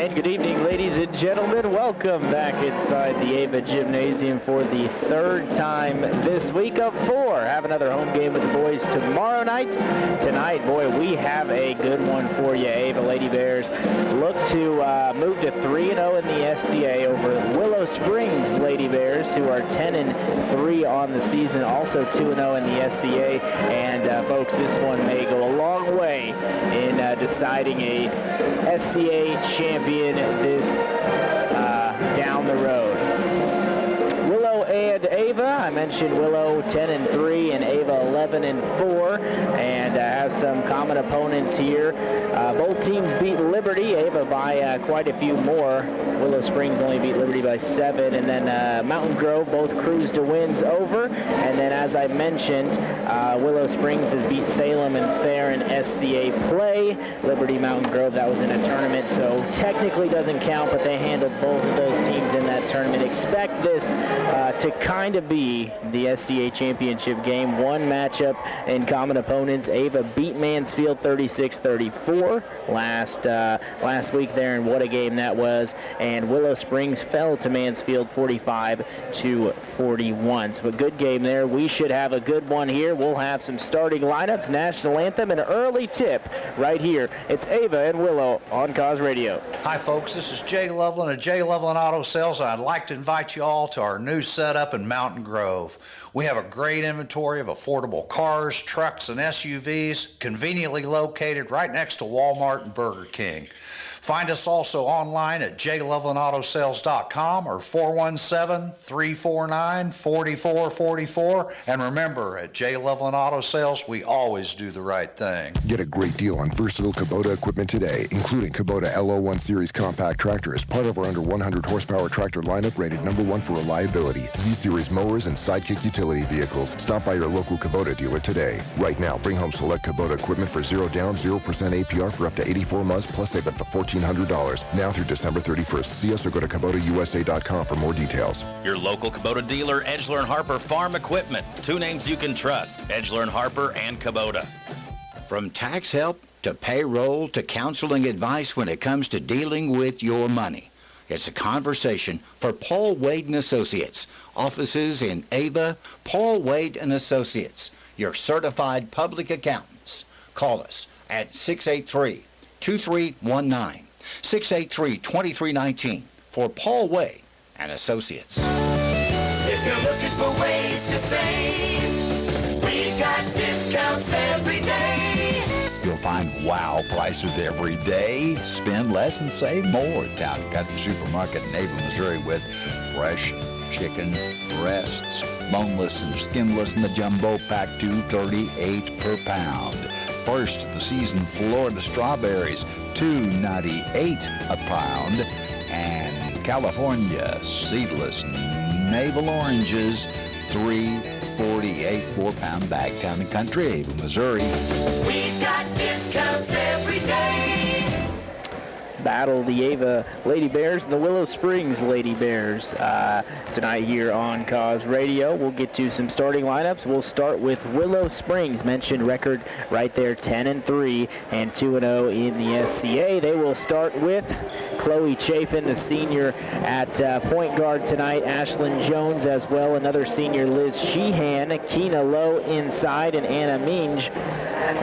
And good evening, ladies and gentlemen. Welcome back inside the Ava Gymnasium for the third time this week of 4. Have another home game with the boys tomorrow night. Tonight, boy, we have a good one for you. Ava Lady Bears look to move to 3-0 in the SCA over Willow Springs Lady Bears, who are 10-3 on the season, also 2-0 in the SCA. And folks, this one may go a long way in deciding a SCA champion this down the road. Willow and Ava, I mentioned Willow 10-3 and Ava 11-4, and has some common opponents here. Both teams beat Liberty, Ava by quite a few more. Willow Springs only beat Liberty by 7, and then Mountain Grove both cruised to wins over. And then, as I mentioned, Willow Springs has beat Salem and Fair in SCA play. Liberty Mountain Grove, that was in a tournament, so technically doesn't count, but they handled both of those teams in that tournament. Expect this to kind of be the SCA championship game. One matchup in common opponents. Ava beat Mansfield 36-34 last week there, and what a game that was. And Willow Springs fell to Mansfield 45-41. So a good game there. We should have a good one here. We'll have some starting lineups, national anthem, and an early tip right here. It's Ava and Willow on Cause Radio. Hi folks, this is Jay Loveland of Jay Loveland Auto Sales. I'd like to invite you all to our new setup in Mountain Grove. We have a great inventory of affordable cars, trucks, and SUVs, conveniently located right next to Walmart and Burger King. Find us also online at jlovelandautosales.com or 417-349-4444. And remember, at J. Loveland Auto Sales, we always do the right thing. Get a great deal on versatile Kubota equipment today, including Kubota LO1 Series compact tractor as part of our under 100 horsepower tractor lineup, rated #1 for reliability. Z-Series mowers and Sidekick utility vehicles. Stop by your local Kubota dealer today. Right now, bring home select Kubota equipment for 0 down, 0% APR for up to 84 months, plus save up to $1,400 now through December 31st. See us or go to KubotaUSA.com for more details. Your local Kubota dealer, Edgeler & Harper Farm Equipment. Two names you can trust, Edgeler & Harper and Kubota. From tax help to payroll to counseling advice when it comes to dealing with your money. It's a conversation for Paul Wade & Associates. Offices in Ava, Paul Wade & Associates, your certified public accountants. Call us at 683-2319. 683-2319 for Paul Wade and Associates. If you're looking for ways to save, we got discounts every day. You'll find wow prices every day. Spend less and save more at Town & Country Supermarket in Ava, Missouri, with fresh chicken breasts, boneless and skinless in the jumbo pack, $2.38 per pound. First, the seasoned Florida strawberries, $2.98 a pound, and California seedless navel oranges, $3.48 4-pound bag. Town & Country, Ava, Missouri. We've got discounts every day. Battle the Ava Lady Bears and the Willow Springs Lady Bears tonight here on Cause Radio. We'll get to some starting lineups. We'll start with Willow Springs. Mentioned record right there, 10-3 and 2-0 in the SCA. They will start with Chloe Chafin, the senior at point guard tonight. Ashland Jones as well, another senior, Liz Sheehan. Keena Lowe inside, and Anna Minge.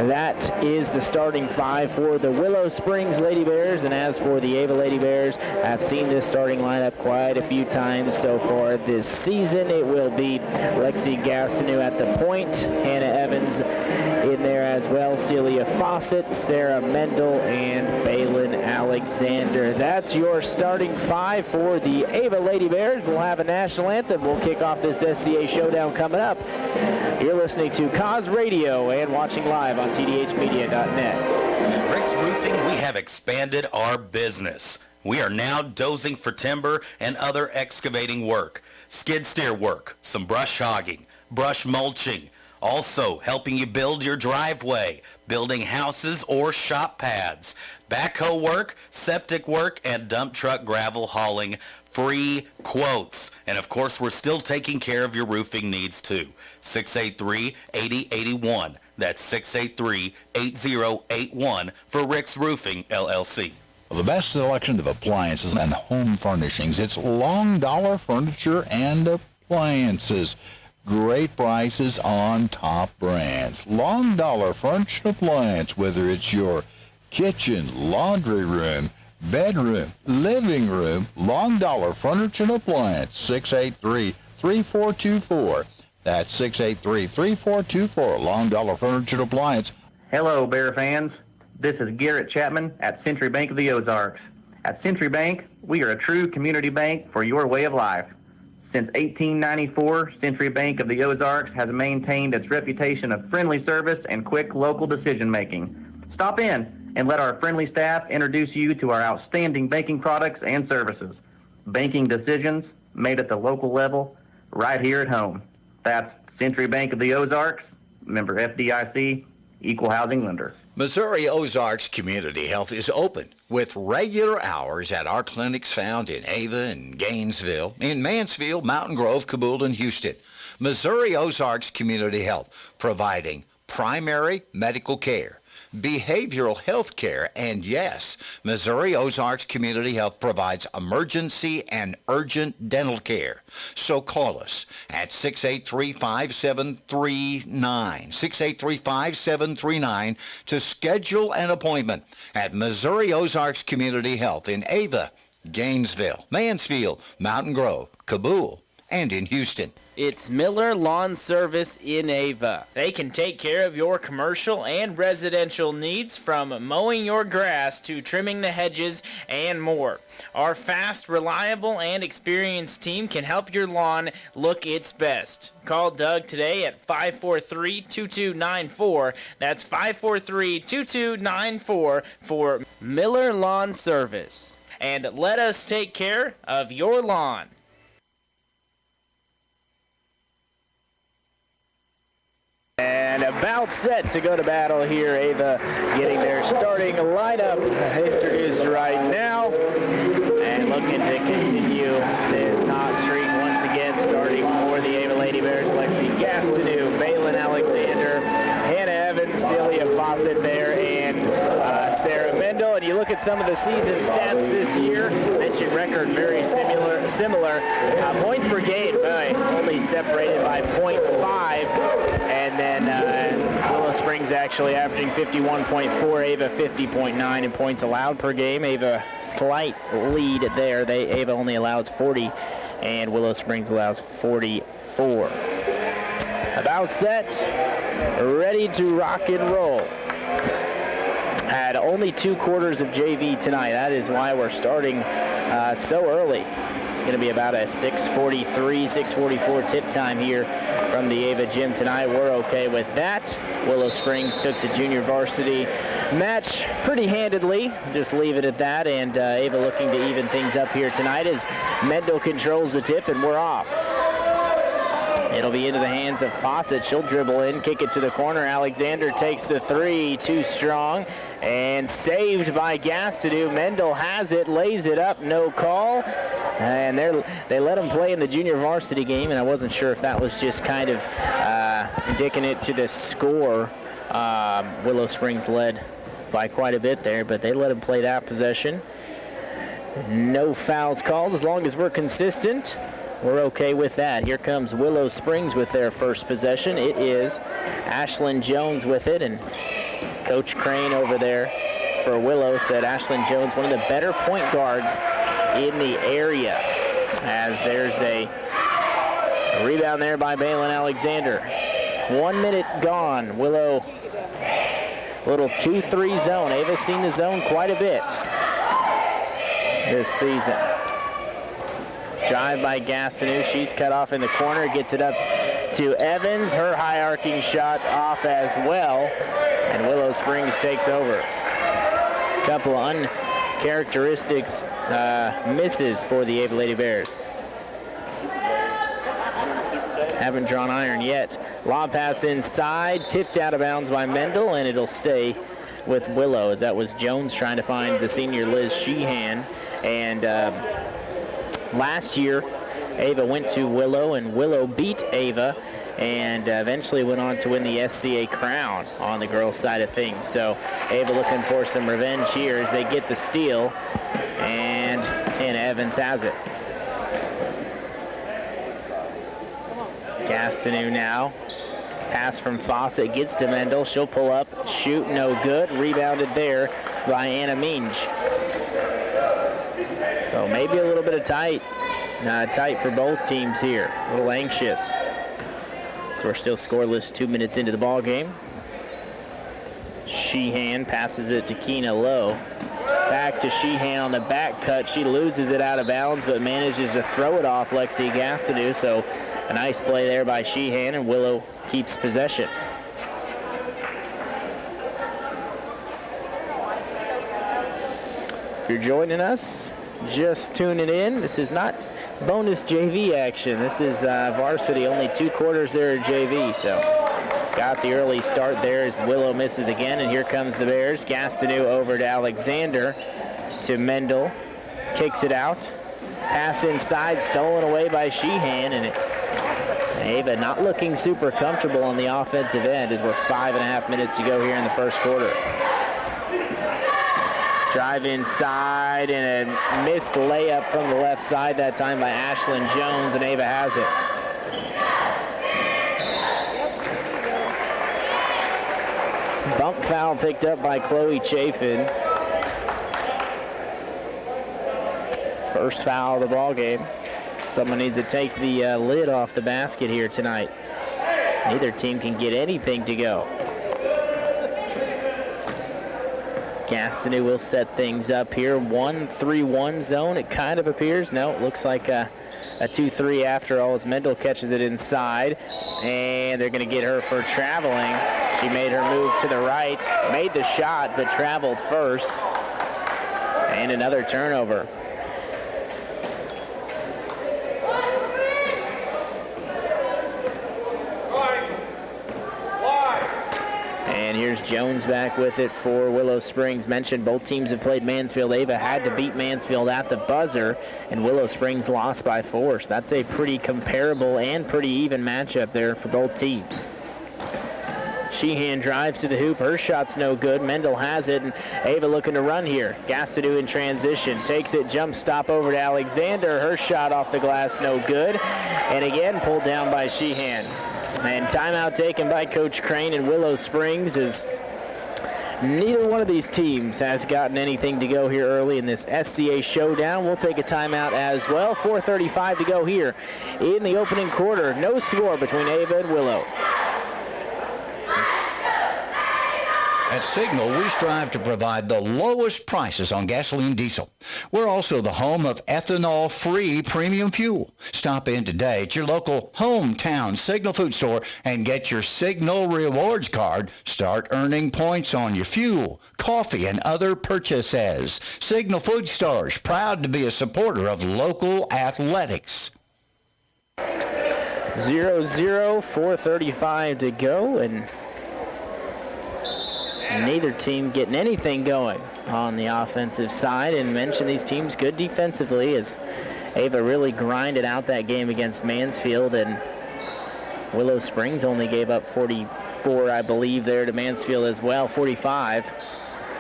That is the starting five for the Willow Springs Lady Bears. And as for the Ava Lady Bears, I've seen this starting lineup quite a few times so far this season. It will be Lexi Gastineau at the point, Hannah Evans in there as well, Celia Fawcett, Sarah Mendel, and Balin Alexander. That's your starting five for the Ava Lady Bears. We'll have a national anthem. We'll kick off this SCA showdown coming up. You're listening to Cause Radio and watching live on tdhmedia.net. At Rick's Roofing, we have expanded our business. We are now dozing for timber and other excavating work, skid steer work, some brush hogging, brush mulching, also helping you build your driveway, building houses or shop pads, backhoe work, septic work, and dump truck gravel hauling. Free quotes. And of course, we're still taking care of your roofing needs too. 683-8081. That's 683-8081 for Rick's Roofing, LLC. The best selection of appliances and home furnishings. It's Long Dollar Furniture and Appliances. Great prices on top brands. Long Dollar Furniture Appliance, whether it's your kitchen, laundry room, bedroom, living room, Long Dollar Furniture and Appliance, 683-3424. That's 683-3424, Long Dollar Furniture and Appliance. Hello, Bear fans. This is Garrett Chapman at Century Bank of the Ozarks. At Century Bank, we are a true community bank for your way of life. Since 1894, Century Bank of the Ozarks has maintained its reputation of friendly service and quick local decision-making. Stop in and let our friendly staff introduce you to our outstanding banking products and services. Banking decisions made at the local level, right here at home. That's Century Bank of the Ozarks, member FDIC, equal housing lender. Missouri Ozarks Community Health is open with regular hours at our clinics found in Ava and Gainesville, in Mansfield, Mountain Grove, Kabul, and Houston. Missouri Ozarks Community Health, providing primary medical care, behavioral health care, and yes, Missouri Ozarks Community Health provides emergency and urgent dental care. So call us at 683-5739, 683-5739 to schedule an appointment at Missouri Ozarks Community Health in Ava, Gainesville, Mansfield, Mountain Grove, Kabul, and in Houston. It's Miller Lawn Service in Ava. They can take care of your commercial and residential needs, from mowing your grass to trimming the hedges and more. Our fast, reliable, and experienced team can help your lawn look its best. Call Doug today at 543-2294. That's 543-2294 for Miller Lawn Service. And let us take care of your lawn. And about set to go to battle here. Ava getting their starting lineup introduced right now. And looking to continue this hot streak once again, starting for the Ava Lady Bears. Lexi Gastineau, Balin Alexander, Hannah Evans, Celia Fawcett there, and Sarah Mendel. And you look at some of the season stats this year, mentioned record very similar. Points per game, only separated by 0.5. And then Willow Springs actually averaging 51.4, Ava 50.9 in points allowed per game. Ava slight lead there. Ava only allows 40, and Willow Springs allows 44. About set, ready to rock and roll. Had only 2 quarters of JV tonight. That is why we're starting so early. It's going to be about a 6:43, 6:44 tip time here from the Ava gym tonight. We're okay with that. Willow Springs took the junior varsity match pretty handedly. Just leave it at that. And Ava looking to even things up here tonight as Mendel controls the tip, and we're off. It'll be into the hands of Fawcett. She'll dribble in, kick it to the corner. Alexander takes the 3, too strong, and saved by Gastineau. Mendel has it, lays it up, no call. And they let him play in the junior varsity game, and I wasn't sure if that was just kind of indicating it to the score. Willow Springs led by quite a bit there, but they let him play that possession. No fouls called. As long as we're consistent, we're okay with that. Here comes Willow Springs with their first possession. It is Ashland Jones with it, and Coach Crane over there for Willow said Ashland Jones, one of the better point guards in the area, as there's a rebound there by Balin Alexander. 1 minute gone. Willow, little 2-3 zone. Ava's seen the zone quite a bit this season. Drive by Gastineau. She's cut off in the corner. Gets it up to Evans. Her high arcing shot off as well. And Willow Springs takes over. A couple of uncharacteristics misses for the Ava Lady Bears. Haven't drawn iron yet. Lob pass inside. Tipped out of bounds by Mendel, and it'll stay with Willow, as that was Jones trying to find the senior Liz Sheehan. And last year, Ava went to Willow, and Willow beat Ava. and eventually went on to win the SCA crown on the girls' side of things. So Ava looking for some revenge here as they get the steal, and Hannah Evans has it. Gastineau now. Pass from Fawcett gets to Mendel. She'll pull up, shoot, no good. Rebounded there by Anna Minge. So maybe a little bit of tight for both teams here. A little anxious. So we're still scoreless 2 minutes into the ball game. Sheehan passes it to Keena Lowe. Back to Sheehan on the back cut. She loses it out of bounds, but manages to throw it off Lexi Gastineau. So a nice play there by Sheehan, and Willow keeps possession. If you're joining us, just tuning in, this is not bonus JV action. This is varsity, only 2 quarters there at JV. So got the early start there as Willow misses again, and here comes the Bears. Gastineau over to Alexander, to Mendel, kicks it out. Pass inside, stolen away by Sheehan, and Ava not looking super comfortable on the offensive end as we're 5.5 minutes to go here in the first quarter. Drive inside and a missed layup from the left side that time by Ashland Jones, and Ava has it. Bump foul picked up by Chloe Chafin. First foul of the ball game. Someone needs to take the lid off the basket here tonight. Neither team can get anything to go. Gastineau will set things up here. 1-3-1 zone, it kind of appears. No, it looks like a 2-3 after all as Mendel catches it inside. And they're going to get her for traveling. She made her move to the right, made the shot, but traveled first. And another turnover. And here's Jones back with it for Willow Springs. Mentioned both teams have played Mansfield. Ava had to beat Mansfield at the buzzer, and Willow Springs lost by 4. So that's a pretty comparable and pretty even matchup there for both teams. Sheehan drives to the hoop. Her shot's no good. Mendel has it, and Ava looking to run here. Gastineau in transition. Takes it, jump stop over to Alexander. Her shot off the glass, no good. And again, pulled down by Sheehan. And timeout taken by Coach Crane in Willow Springs as neither one of these teams has gotten anything to go here early in this SCA showdown. We'll take a timeout as well. 4:35 to go here in the opening quarter. No score between Ava and Willow. At Signal, we strive to provide the lowest prices on gasoline diesel. We're also the home of ethanol-free premium fuel. Stop in today at your local hometown Signal food store and get your Signal Rewards card. Start earning points on your fuel, coffee, and other purchases. Signal Food Stores, proud to be a supporter of local athletics. 0-0, 4:35 to go, and neither team getting anything going on the offensive side. And mention these teams good defensively as Ava really grinded out that game against Mansfield, and Willow Springs only gave up 44, I believe, there to Mansfield as well, 45.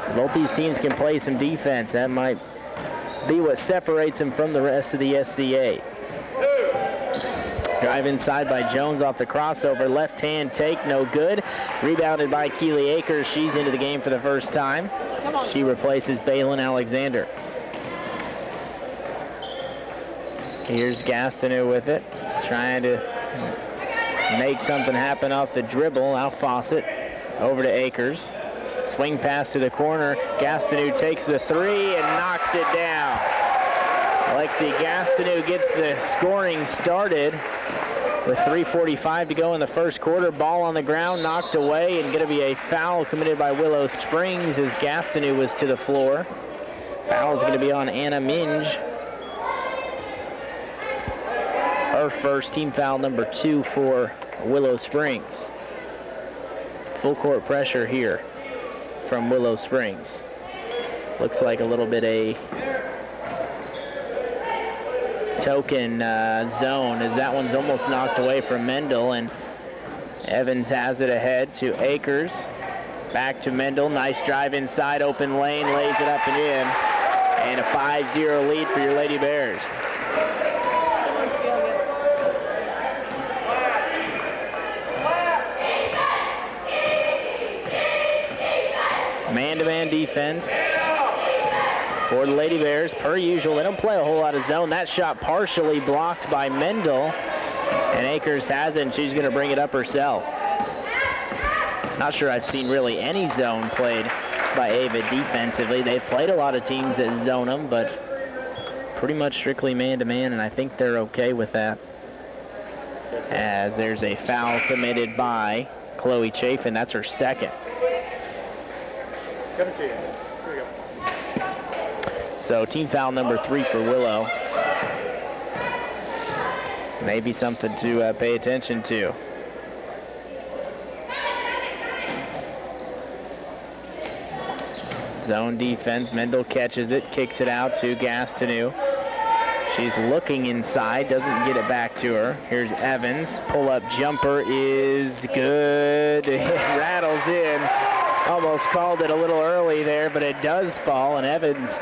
So both these teams can play some defense. That might be what separates them from the rest of the SCA. Drive inside by Jones off the crossover. Left hand take, no good. Rebounded by Keely Akers. She's into the game for the first time. She replaces Balin Alexander. Here's Gastineau with it. Trying to make something happen off the dribble. Al Fawcett over to Akers. Swing pass to the corner. Gastineau takes the three and knocks it down. Lexi Gastineau gets the scoring started with 3:45 to go in the first quarter. Ball on the ground, knocked away, and going to be a foul committed by Willow Springs as Gastineau was to the floor. Foul is going to be on Anna Minge. Her first, team foul number 2 for Willow Springs. Full court pressure here from Willow Springs. Looks like a little bit a token zone as that one's almost knocked away from Mendel, and Evans has it ahead to Akers. Back to Mendel. Nice drive inside, open lane, lays it up and in. And a 5-0 lead for your Lady Bears. Man-to-man defense for the Lady Bears. Per usual, they don't play a whole lot of zone. That shot partially blocked by Mendel. And Akers has it, and she's going to bring it up herself. Not sure I've seen really any zone played by Ava defensively. They've played a lot of teams that zone them, but pretty much strictly man-to-man, and I think they're okay with that. As there's a foul committed by Chloe Chafin. That's her second. So team foul number 3 for Willow. Maybe something to pay attention to. Zone defense. Mendel catches it, kicks it out to Gastineau. She's looking inside, doesn't get it back to her. Here's Evans. Pull-up jumper is good. It rattles in. Almost called it a little early there, but it does fall, and Evans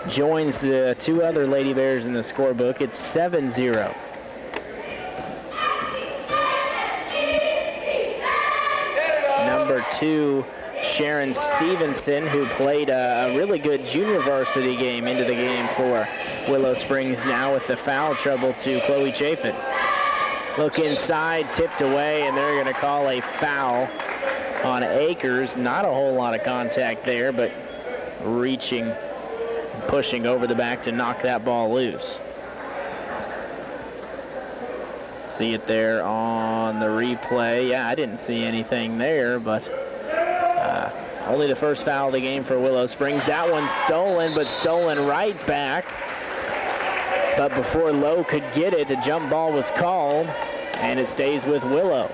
joins the 2 other Lady Bears in the scorebook. It's 7-0. Number 2, Sharon Stevenson, who played a really good junior varsity game into the game for Willow Springs, now with the foul trouble to Chloe Chafin. Look inside, tipped away, and they're going to call a foul on Akers. Not a whole lot of contact there, but reaching, pushing over the back to knock that ball loose. See it there on the replay. Yeah, I didn't see anything there, but only the first foul of the game for Willow Springs. That one's stolen, but stolen right back. But before Lowe could get it, the jump ball was called, and it stays with Willow.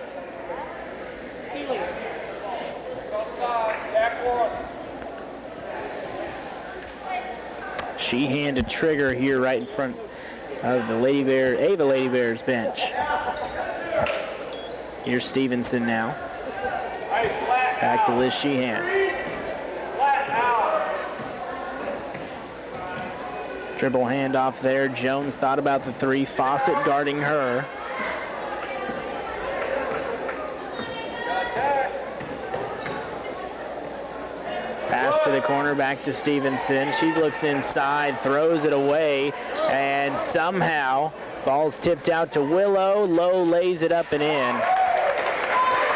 Sheehan to trigger here right in front of the Ava Lady Bears bench. Here's Stevenson now. Back to Liz Sheehan. Dribble handoff there. Jones thought about the 3. Fawcett guarding her. Pass to the corner, back to Stevenson. She looks inside, throws it away, and somehow ball's tipped out to Willow. Lowe lays it up and in.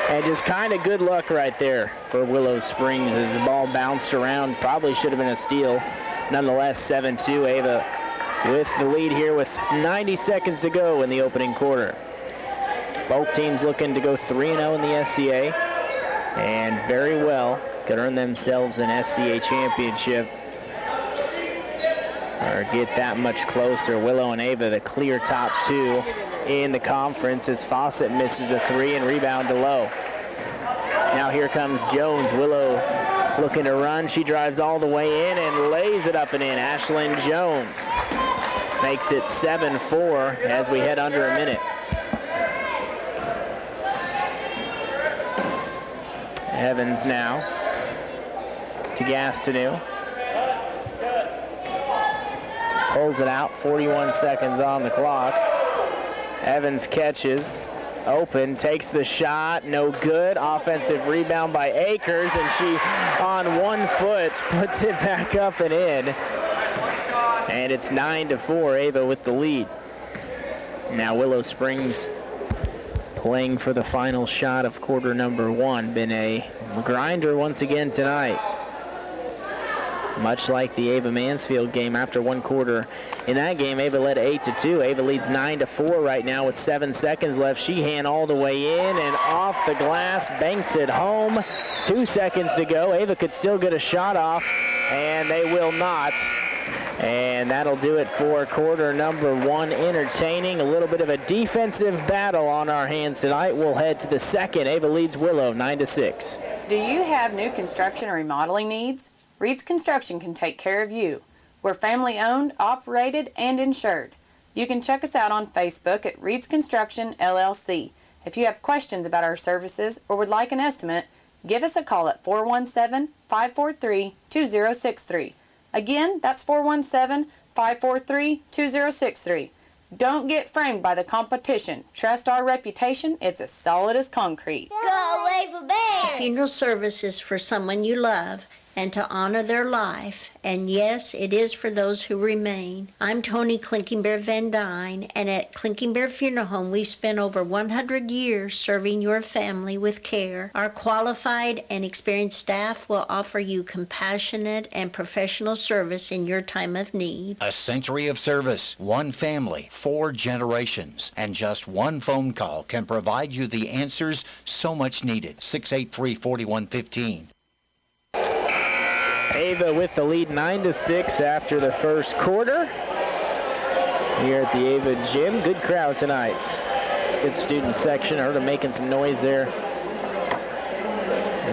And just kind of good luck right there for Willow Springs as the ball bounced around. Probably should have been a steal. Nonetheless, 7-2. Ava with the lead here with 90 seconds to go in the opening quarter. Both teams looking to go 3-0 in the SCA, and very well could earn themselves an SCA championship or get that much closer. Willow and Ava, the clear top 2 in the conference, as Fawcett misses a 3 and rebound to Lowe. Now here comes Jones. Willow looking to run. She drives all the way in and lays it up and in. Ashland Jones makes it 7-4 as we head under a minute. Evans now to Gastineau. Pulls it out, 41 seconds on the clock. Evans catches, open, takes the shot, no good. Offensive rebound by Akers, and she, on 1 foot, puts it back up and in. And it's 9-4, Ava with the lead. Now Willow Springs playing for the final shot of quarter number 1. Been a grinder once again tonight. Much like the Ava Mansfield game, after 1 quarter in that game, Ava led 8-2. Ava leads 9-4 right now with 7 seconds left. Sheehan all the way in and off the glass, banks it home. 2 seconds to go. Ava could still get a shot off, and they will not. And that'll do it for quarter number 1. Entertaining, a little bit of a defensive battle on our hands tonight. We'll head to the second. Ava leads Willow 9-6. Do you have new construction or remodeling needs? Reed's Construction can take care of you. We're family owned, operated, and insured. You can check us out on Facebook at Reed's Construction LLC. If you have questions about our services or would like an estimate, give us a call at 417-543-2063. Again, that's 417-543-2063. Don't get framed by the competition. Trust our reputation. It's as solid as concrete. Go Ava Bear! Funeral service is for someone you love and to honor their life. And yes, it is for those who remain. I'm Tony Clinking Bear Van Dyne, and at Clinking Bear Funeral Home, we've spent over 100 years serving your family with care. Our qualified and experienced staff will offer you compassionate and professional service in your time of need. A century of service, one family, 4 generations, and just one phone call can provide you the answers so much needed. 683-4115. Ava with the lead 9-6 after the first quarter. Here at the Ava Gym. Good crowd tonight. Good student section. I heard them making some noise there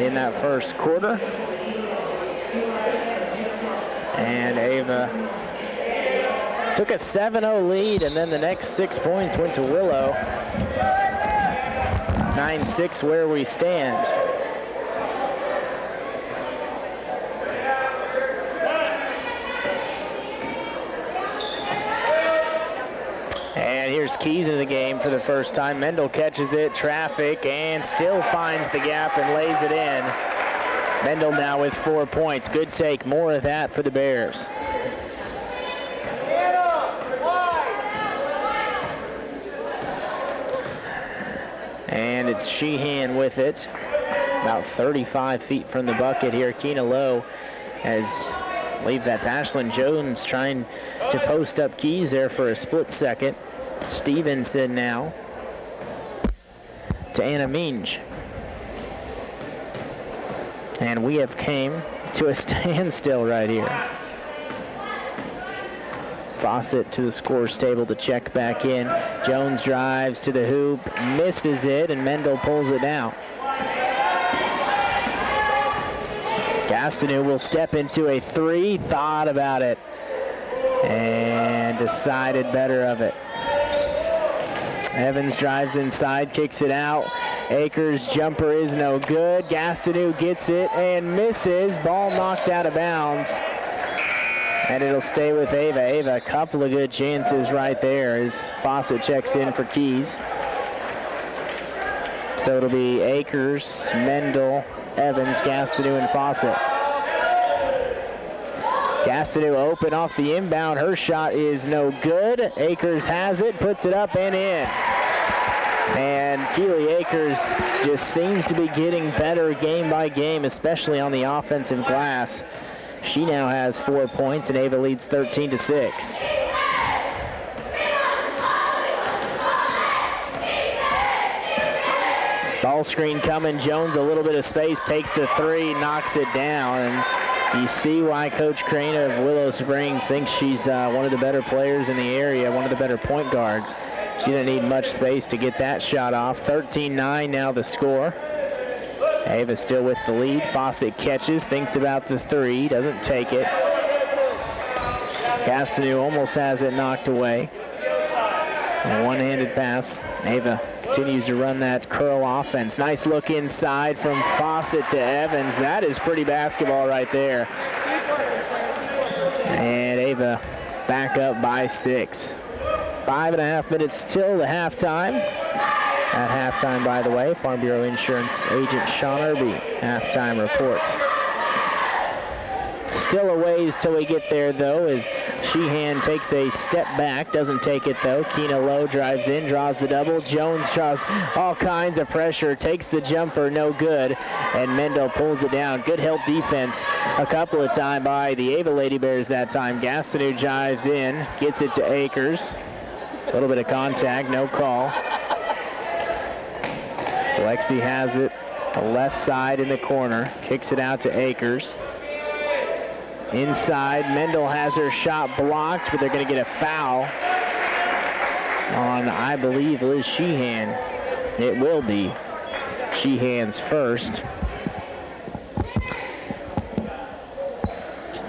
in that first quarter. And Ava took a 7-0 lead, and then the next 6 points went to Willow. 9-6 where we stand. And here's Keys in the game for the first time. Mendel catches it, traffic, and still finds the gap and lays it in. Mendel now with 4 points. Good take, more of that for the Bears. And it's Sheehan with it. About 35 feet from the bucket here. Keena Lowe, as I believe that's Ashland Jones trying to post up Keys there for a split second. Stevenson now to Anna Minge. And we have came to a standstill right here. Fawcett to the scores table to check back in. Jones drives to the hoop, misses it, and Mendel pulls it down. Gastineau will step into a 3, thought about it, and decided better of it. Evans drives inside, kicks it out. Akers' jumper is no good. Gastineau gets it and misses. Ball knocked out of bounds. And it'll stay with Ava. Ava, a couple of good chances right there as Fawcett checks in for Keys. So it'll be Akers, Mendel, Evans, Gastineau, and Fawcett. Gastineau open off the inbound. Her shot is no good. Akers has it, puts it up and in. And Keely Akers just seems to be getting better game by game, especially on the offensive glass. She now has 4 points, and Ava leads 13-6. Ball screen coming. Jones, a little bit of space, takes the 3, knocks it down. And you see why Coach Crane of Willow Springs thinks she's one of the better players in the area, one of the better point guards. She didn't need much space to get that shot off. 13-9 now the score. Ava still with the lead. Fawcett catches, thinks about the 3, doesn't take it. Gastineau almost has it knocked away. A one-handed pass. Ava continues to run that curl offense. Nice look inside from Fawcett to Evans. That is pretty basketball right there. And Ava back up by 6. 5.5 minutes till the halftime. At halftime, by the way, Farm Bureau Insurance agent Sean Irby, halftime reports. Still a ways till we get there, though, as Sheehan takes a step back. Doesn't take it, though. Keena Lowe drives in, draws the double. Jones draws all kinds of pressure, takes the jumper, no good, and Mendel pulls it down. Good help defense a couple of times by the Ava Lady Bears that time. Gastineau drives in, gets it to Akers. A little bit of contact, no call. So Lexi has it, the left side in the corner, kicks it out to Akers. Inside, Mendel has her shot blocked, but they're going to get a foul on, I believe, Liz Sheehan. It will be Sheehan's first.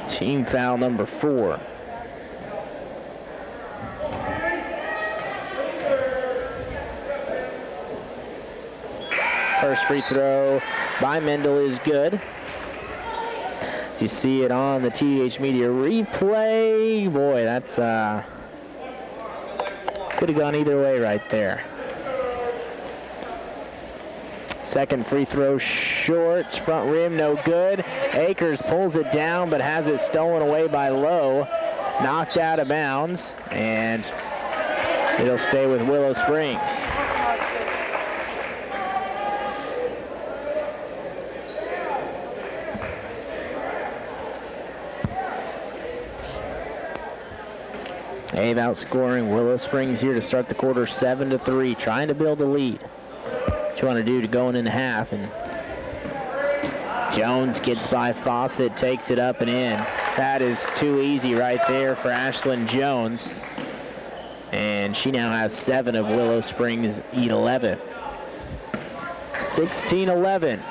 Team foul number 4. First free throw by Mendel is good. As you see it on the TH Media replay, boy, that's could have gone either way right there. Second free throw short, front rim, no good. Akers pulls it down, but has it stolen away by Lowe. Knocked out of bounds, and it'll stay with Willow Springs. Ave outscoring Willow Springs here to start the quarter 7-3, trying to build a lead. What you want to do to going into half, and Jones gets by Fawcett, takes it up and in. That is too easy right there for Ashland Jones. And she now has 7 of Willow Springs' 11. 16-11.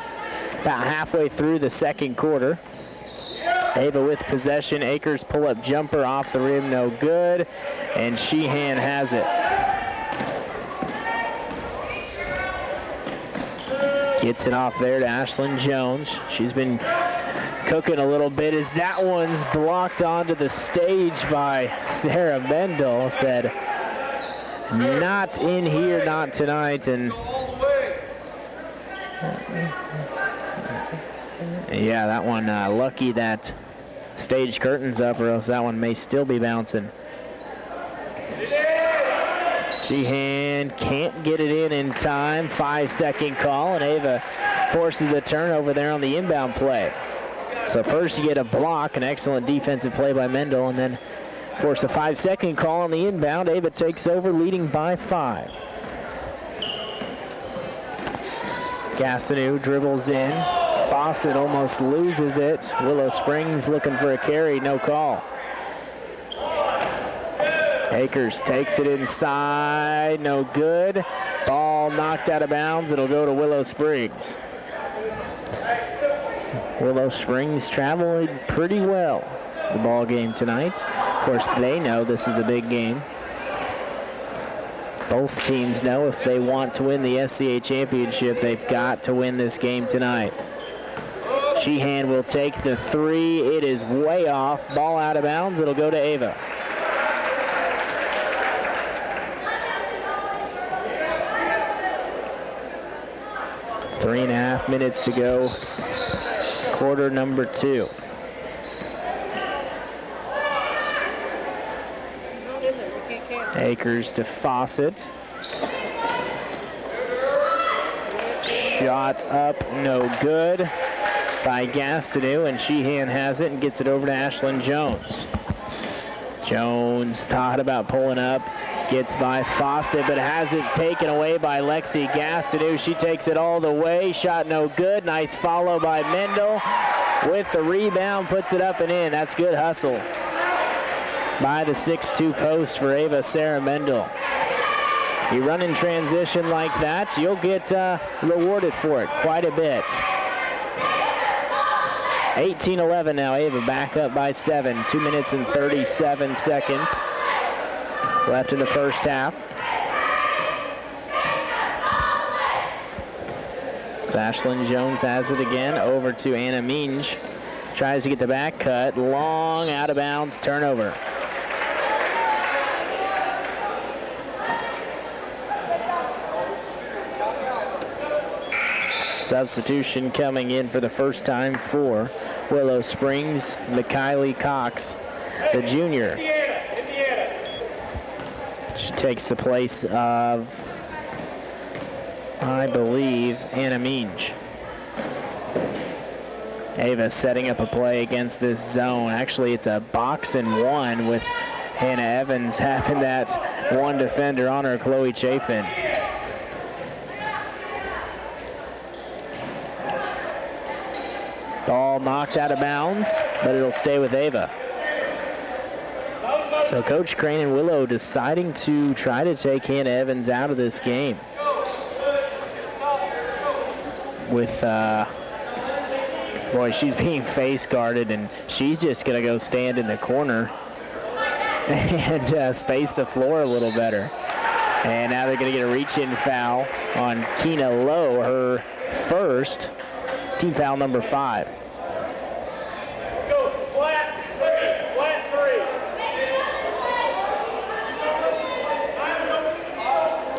About halfway through the second quarter. Ava with possession. Akers pull-up jumper off the rim, no good. And Sheehan has it. Gets it off there to Ashland Jones. She's been cooking a little bit as that one's blocked onto the stage by Sarah Mendel. Said, not in here, not tonight. And yeah, that one, lucky that stage curtain's up, or else that one may still be bouncing. Sheehan can't get it in time. 5-second call, and Ava forces the turnover there on the inbound play. So first you get a block, an excellent defensive play by Mendel, and then force a 5-second call on the inbound. Ava takes over, leading by 5. Gastineau dribbles in. Fawcett almost loses it. Willow Springs looking for a carry, no call. Akers takes it inside, no good. Ball knocked out of bounds. It'll go to Willow Springs. Willow Springs traveling pretty well the ball game tonight. Of course, they know this is a big game. Both teams know if they want to win the SCA championship, they've got to win this game tonight. Sheehan will take the 3. It is way off. Ball out of bounds. It'll go to Ava. Three and a half minutes to go. Quarter number 2. Akers to Fawcett. Shot up, no good by Gastineau, and Sheehan has it and gets it over to Ashland Jones. Jones thought about pulling up, gets by Fawcett, but has it taken away by Lexi Gastineau. She takes it all the way, shot no good. Nice follow by Mendel with the rebound, puts it up and in. That's good hustle by the 6'2 post for Ava Sarah Mendel. You run in transition like that, you'll get rewarded for it quite a bit. 18-11 now, Ava back up by 7. 2 minutes and 37 seconds left in the first half. Ashland Jones has it again, over to Anna Minge. Tries to get the back cut, long out of bounds, turnover. Substitution coming in for the first time for Willow Springs, McKiley Cox, the junior. She takes the place of, I believe, Anna Minge. Ava setting up a play against this zone. Actually, it's a box and one with Hannah Evans having that one defender on her, Chloe Chafin. Ball knocked out of bounds, but it'll stay with Ava. So Coach Crane and Willow deciding to try to take Hannah Evans out of this game. With, boy, she's being face guarded, and she's just going to go stand in the corner and space the floor a little better. And now they're going to get a reach-in foul on Keena Lowe, her first, team foul number 5. Let's go. Flat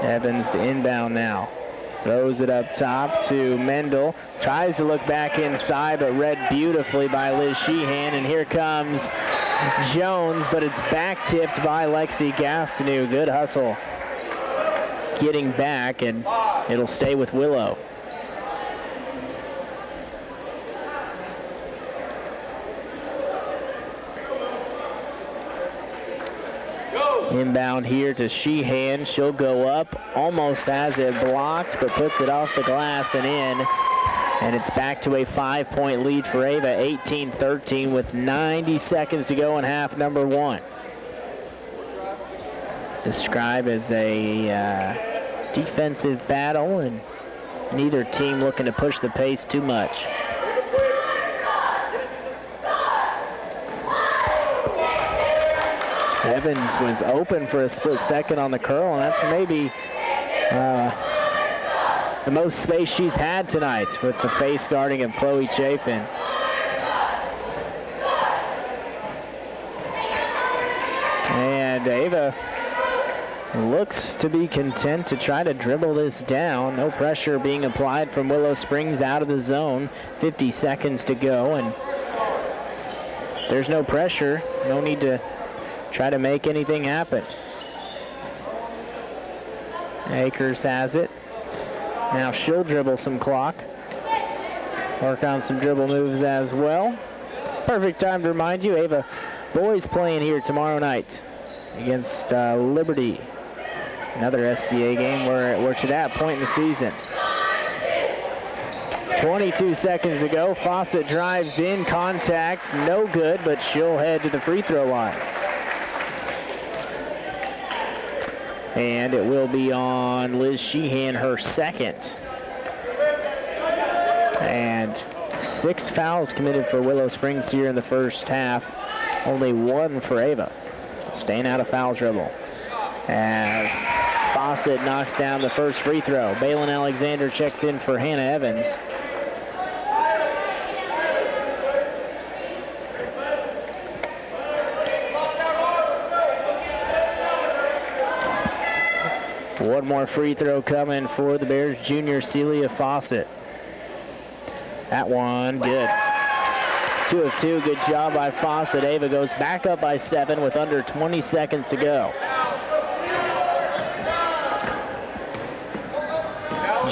three. Evans to inbound now. Throws it up top to Mendel. Tries to look back inside, but read beautifully by Liz Sheehan. And here comes Jones, but it's back-tipped by Lexi Gastineau. Good hustle. Getting back, and it'll stay with Willow. Inbound here to Sheehan. She'll go up, almost has it blocked, but puts it off the glass and in. And it's back to a 5-point lead for Ava, 18-13 with 90 seconds to go in half number 1. Described as a defensive battle, and neither team looking to push the pace too much. Evans was open for a split second on the curl, and that's maybe the most space she's had tonight with the face guarding of Chloe Chafin. And Ava looks to be content to try to dribble this down. No pressure being applied from Willow Springs out of the zone. 50 seconds to go, and there's no pressure. No need to try to make anything happen. Akers has it. Now she'll dribble some clock. Work on some dribble moves as well. Perfect time to remind you, Ava boys playing here tomorrow night against Liberty. Another SCA game. We're to that point in the season. 22 seconds to go. Fawcett drives in, contact, no good, but she'll head to the free throw line. And it will be on Liz Sheehan, her second. And 6 fouls committed for Willow Springs here in the first half. Only 1 for Ava. Staying out of foul trouble. As Fawcett knocks down the first free throw. Balin Alexander checks in for Hannah Evans. One more free throw coming for the Bears junior Celia Fawcett. That one, good. 2 of 2, good job by Fawcett. Ava goes back up by 7 with under 20 seconds to go.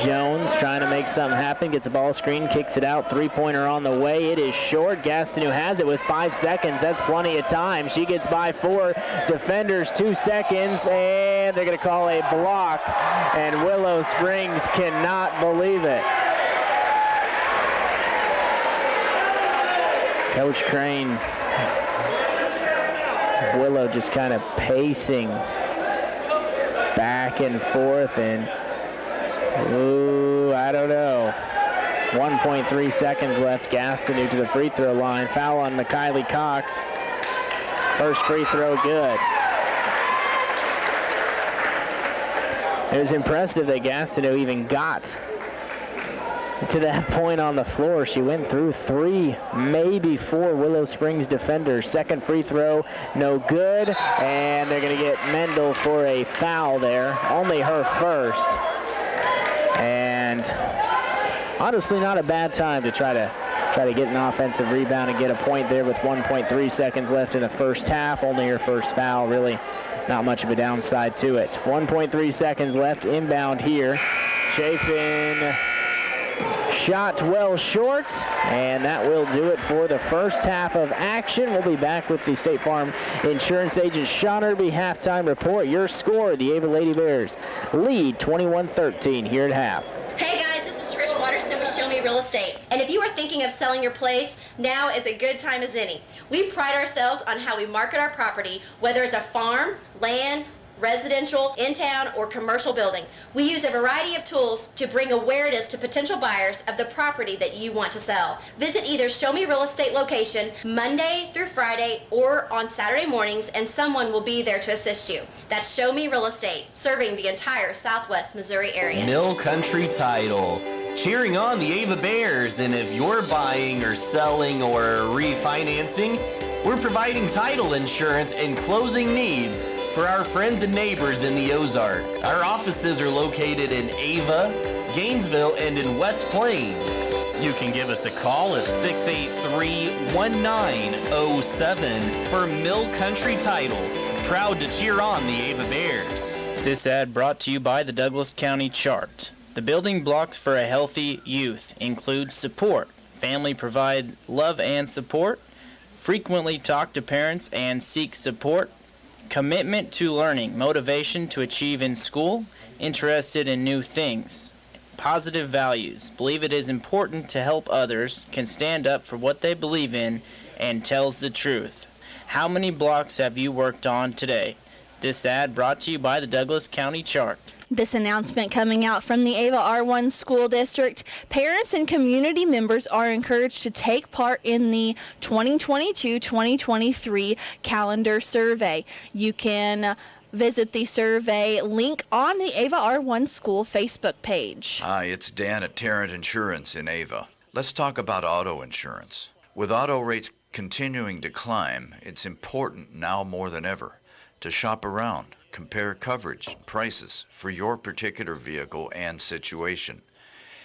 Jones trying to make something happen, gets a ball screen, kicks it out, 3-pointer on the way. It is short. Gastineau has it with 5 seconds. That's plenty of time. She gets by 4 defenders, 2 seconds, and they're going to call a block, and Willow Springs cannot believe it. Coach Crane, Willow just kind of pacing back and forth, and I don't know. 1.3 seconds left. Gastineau to the free throw line. Foul on McKiley Cox. First free throw good. It was impressive that Gastineau even got to that point on the floor. She went through 3, maybe 4 Willow Springs defenders. Second free throw, no good. And they're going to get Mendel for a foul there. Only her first. And honestly, not a bad time to try to get an offensive rebound and get a point there with 1.3 seconds left in the first half. Only her first foul, really not much of a downside to it. 1.3 seconds left, inbound here. Chafin shot well short, and that will do it for the first half of action. We'll be back with the State Farm Insurance Agent Sean Irby halftime report. Your score, the Ava Lady Bears lead 21-13 here at half. Hey guys, this is Trish Watterson with Show Me Real Estate. And if you are thinking of selling your place, now is a good time as any. We pride ourselves on how we market our property, whether it's a farm, land, residential, in-town, or commercial building. We use a variety of tools to bring awareness to potential buyers of the property that you want to sell. Visit either Show Me Real Estate location Monday through Friday or on Saturday mornings, and someone will be there to assist you. That's Show Me Real Estate, serving the entire Southwest Missouri area. Mill Country Title. cheering on the Ava Bears. And if you're buying or selling or refinancing, we're providing title insurance and closing needs for our friends and neighbors in the Ozarks. Our offices are located in Ava, Gainesville, and in West Plains. You can give us a call at 683-1907 for Mill Country Title. Proud to cheer on the Ava Bears. This ad brought to you by the Douglas County Chart. The building blocks for a healthy youth include support. Family provide love and support. Frequently talk to parents and seek support. Commitment to learning, motivation to achieve in school, interested in new things. Positive values, believe it is important to help others, can stand up for what they believe in, and tells the truth. How many blocks have you worked on today? This ad brought to you by the Douglas County Chart. This announcement coming out from the Ava R1 School District. Parents and community members are encouraged to take part in the 2022-2023 calendar survey. You can visit the survey link on the Ava R1 School Facebook page. Hi, it's Dan at Tarrant Insurance in Ava. Let's talk about auto insurance. With auto rates continuing to climb, it's important now more than ever to shop around, compare coverage and prices for your particular vehicle and situation.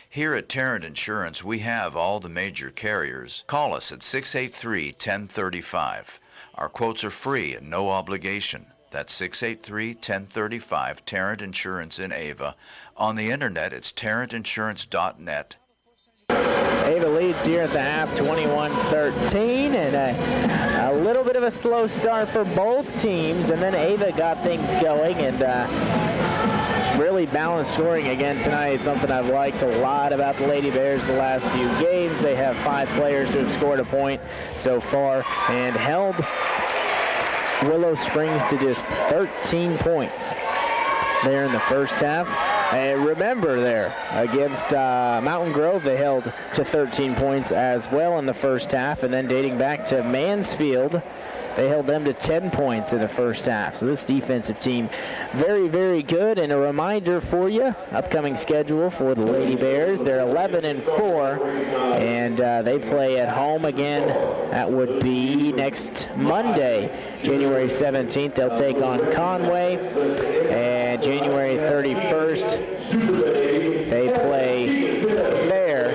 Here at Tarrant Insurance, we have all the major carriers. Call us at 683-1035. Our quotes are free and no obligation. That's 683-1035, Tarrant Insurance in Ava. On the internet, it's tarrantinsurance.net. Ava leads here at the half, 21-13, and a little bit of a slow start for both teams, and then Ava got things going and really balanced scoring again tonight. Something I've liked a lot about the Lady Bears the last few games. They have 5 players who have scored a point so far and held Willow Springs to just 13 points there in the first half. And remember there, against Mountain Grove, they held to 13 points as well in the first half. And then dating back to Mansfield, they held them to 10 points in the first half. So this defensive team, very, very good. And a reminder for you, upcoming schedule for the Lady Bears. They're 11-4, and they play at home again. That would be next Monday, January 17th. They'll take on Conway. And January 31st, they play there.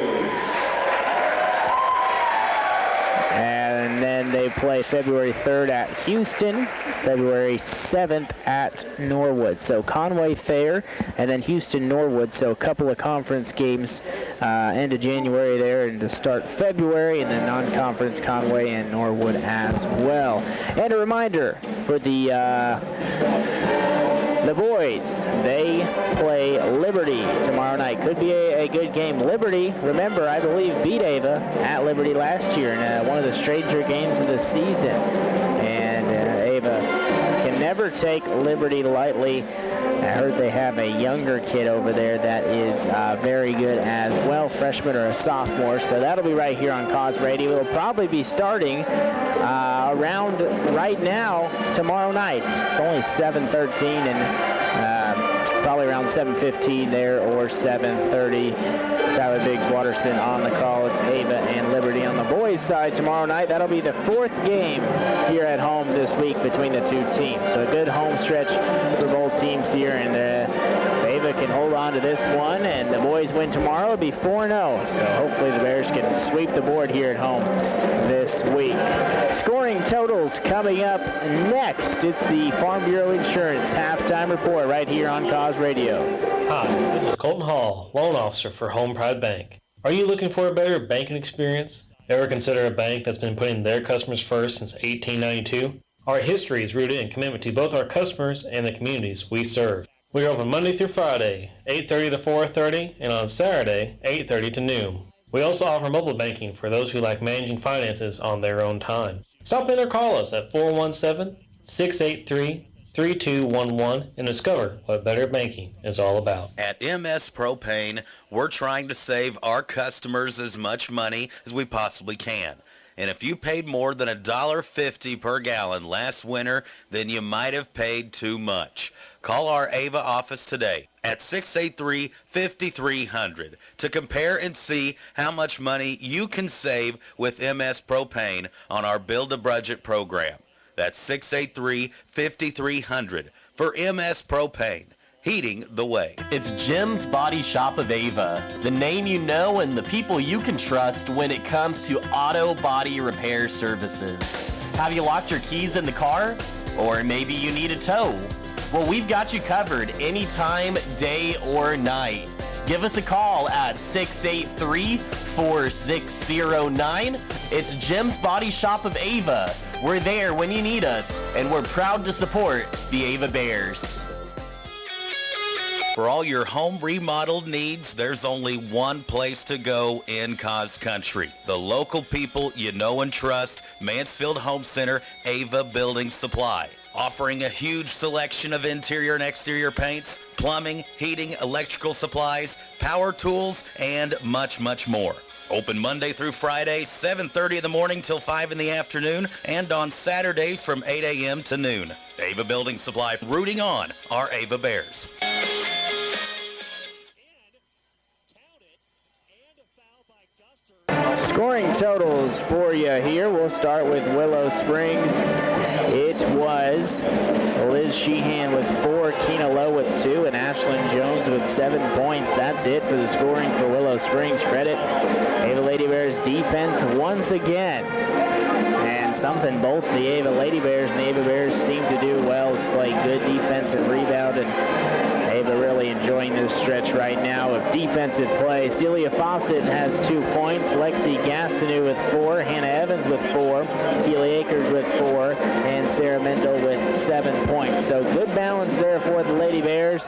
And then they play February 3rd at Houston, February 7th at Norwood. So Conway, Thayer, and then Houston, Norwood. So a couple of conference games end of January there and to start February, and then non-conference Conway and Norwood as well. And a reminder for the boys, they play Liberty tomorrow night. Could be a good game. Liberty, remember, I believe, beat Ava at Liberty last year in one of the stranger games of the season. And Ava can never take Liberty lightly. I heard they have a younger kid over there that is very good as well, freshman or a sophomore. So that'll be right here on Cause Radio. It'll probably be starting around right now tomorrow night. It's only 7:13 and probably around 7:15 there or 7:30. Tyler Biggs Watterson on the call. It's Ava and Liberty on the boys' side tomorrow night. That'll be the 4th game here at home this week between the two teams. So a good home stretch for both teams here, and Ava can hold on to this one, and the boys win tomorrow. It'll be 4-0. So hopefully the Bears can sweep the board here at home this week. Scoring totals coming up next. It's the Farm Bureau Insurance halftime report right here on Cause Radio. Hi, this is Colton Hall, loan officer for Home Pride Bank. Are you looking for a better banking experience? Ever consider a bank that's been putting their customers first since 1892? Our history is rooted in commitment to both our customers and the communities we serve. We are open Monday through Friday, 8:30 to 4:30, and on Saturday, 8:30 to noon. We also offer mobile banking for those who like managing finances on their own time. Stop in or call us at 417-683-3211 and discover what better banking is all about. At MS Propane, we're trying to save our customers as much money as we possibly can. And if you paid more than $1.50 per gallon last winter, then you might have paid too much. Call our Ava office today at 683-5300 to compare and see how much money you can save with MS Propane on our Build-A-Budget program. That's 683-5300 for MS Propane. Heating the way. It's Jim's Body Shop of Ava, the name you know and the people you can trust when it comes to auto body repair services. Have you locked your keys in the car? Or maybe you need a tow? Well, we've got you covered anytime, day or night. Give us a call at 683-4609. It's Jim's Body Shop of Ava. We're there when you need us, and we're proud to support the Ava Bears. For all your home remodeled needs, there's only one place to go in Cause Country. The local people you know and trust, Mansfield Home Center, Ava Building Supply. Offering a huge selection of interior and exterior paints, plumbing, heating, electrical supplies, power tools, and much, much more. Open Monday through Friday, 7:30 in the morning till 5 in the afternoon, and on Saturdays from 8 a.m. to noon. Ava Building Supply, rooting on our Ava Bears. Scoring totals for you here. We'll start with Willow Springs. It was Liz Sheehan with 4, Keena Lowe with 2, and Ashland Jones with 7 points. That's it for the scoring for Willow Springs. Credit Ava Lady Bears defense once again. And something both the Ava Lady Bears and the Ava Bears seem to do well is play good defense and rebound, and Ava really enjoying this stretch right now of defensive play. Celia Fawcett has 2 points. Lexi Gastineau with 4. Hannah Evans with 4. Keely Akers with 4. And Sarah Mendel with 7 points. So good balance there for the Lady Bears.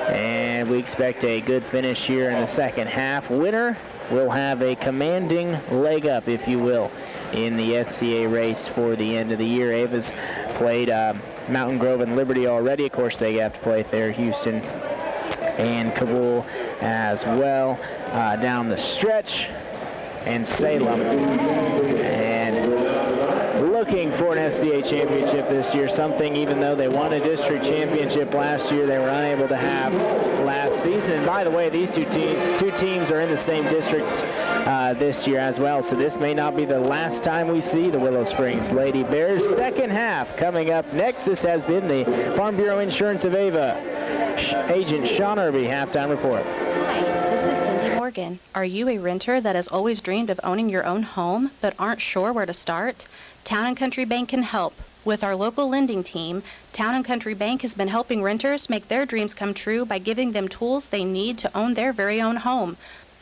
And we expect a good finish here in the second half. Winner will have a commanding leg up, if you will, in the SCA race for the end of the year. Ava's played Mountain Grove and Liberty already. Of course, they have to play Thayer, Houston, and Kabul as well down the stretch, and Salem. And looking for an SCA championship this year, something even though they won a district championship last year, they were unable to have last season. And by the way, these two teams are in the same districts this year as well, so this may not be the last time we see the Willow Springs Lady Bears. Second half coming up next. This has been the Farm Bureau Insurance of Ava Agent Sean Irby halftime report. Hi, this is Cindy Morgan. Are you a renter that has always dreamed of owning your own home but aren't sure where to start? Town & Country Bank can help. With our local lending team, Town & Country Bank has been helping renters make their dreams come true by giving them tools they need to own their very own home.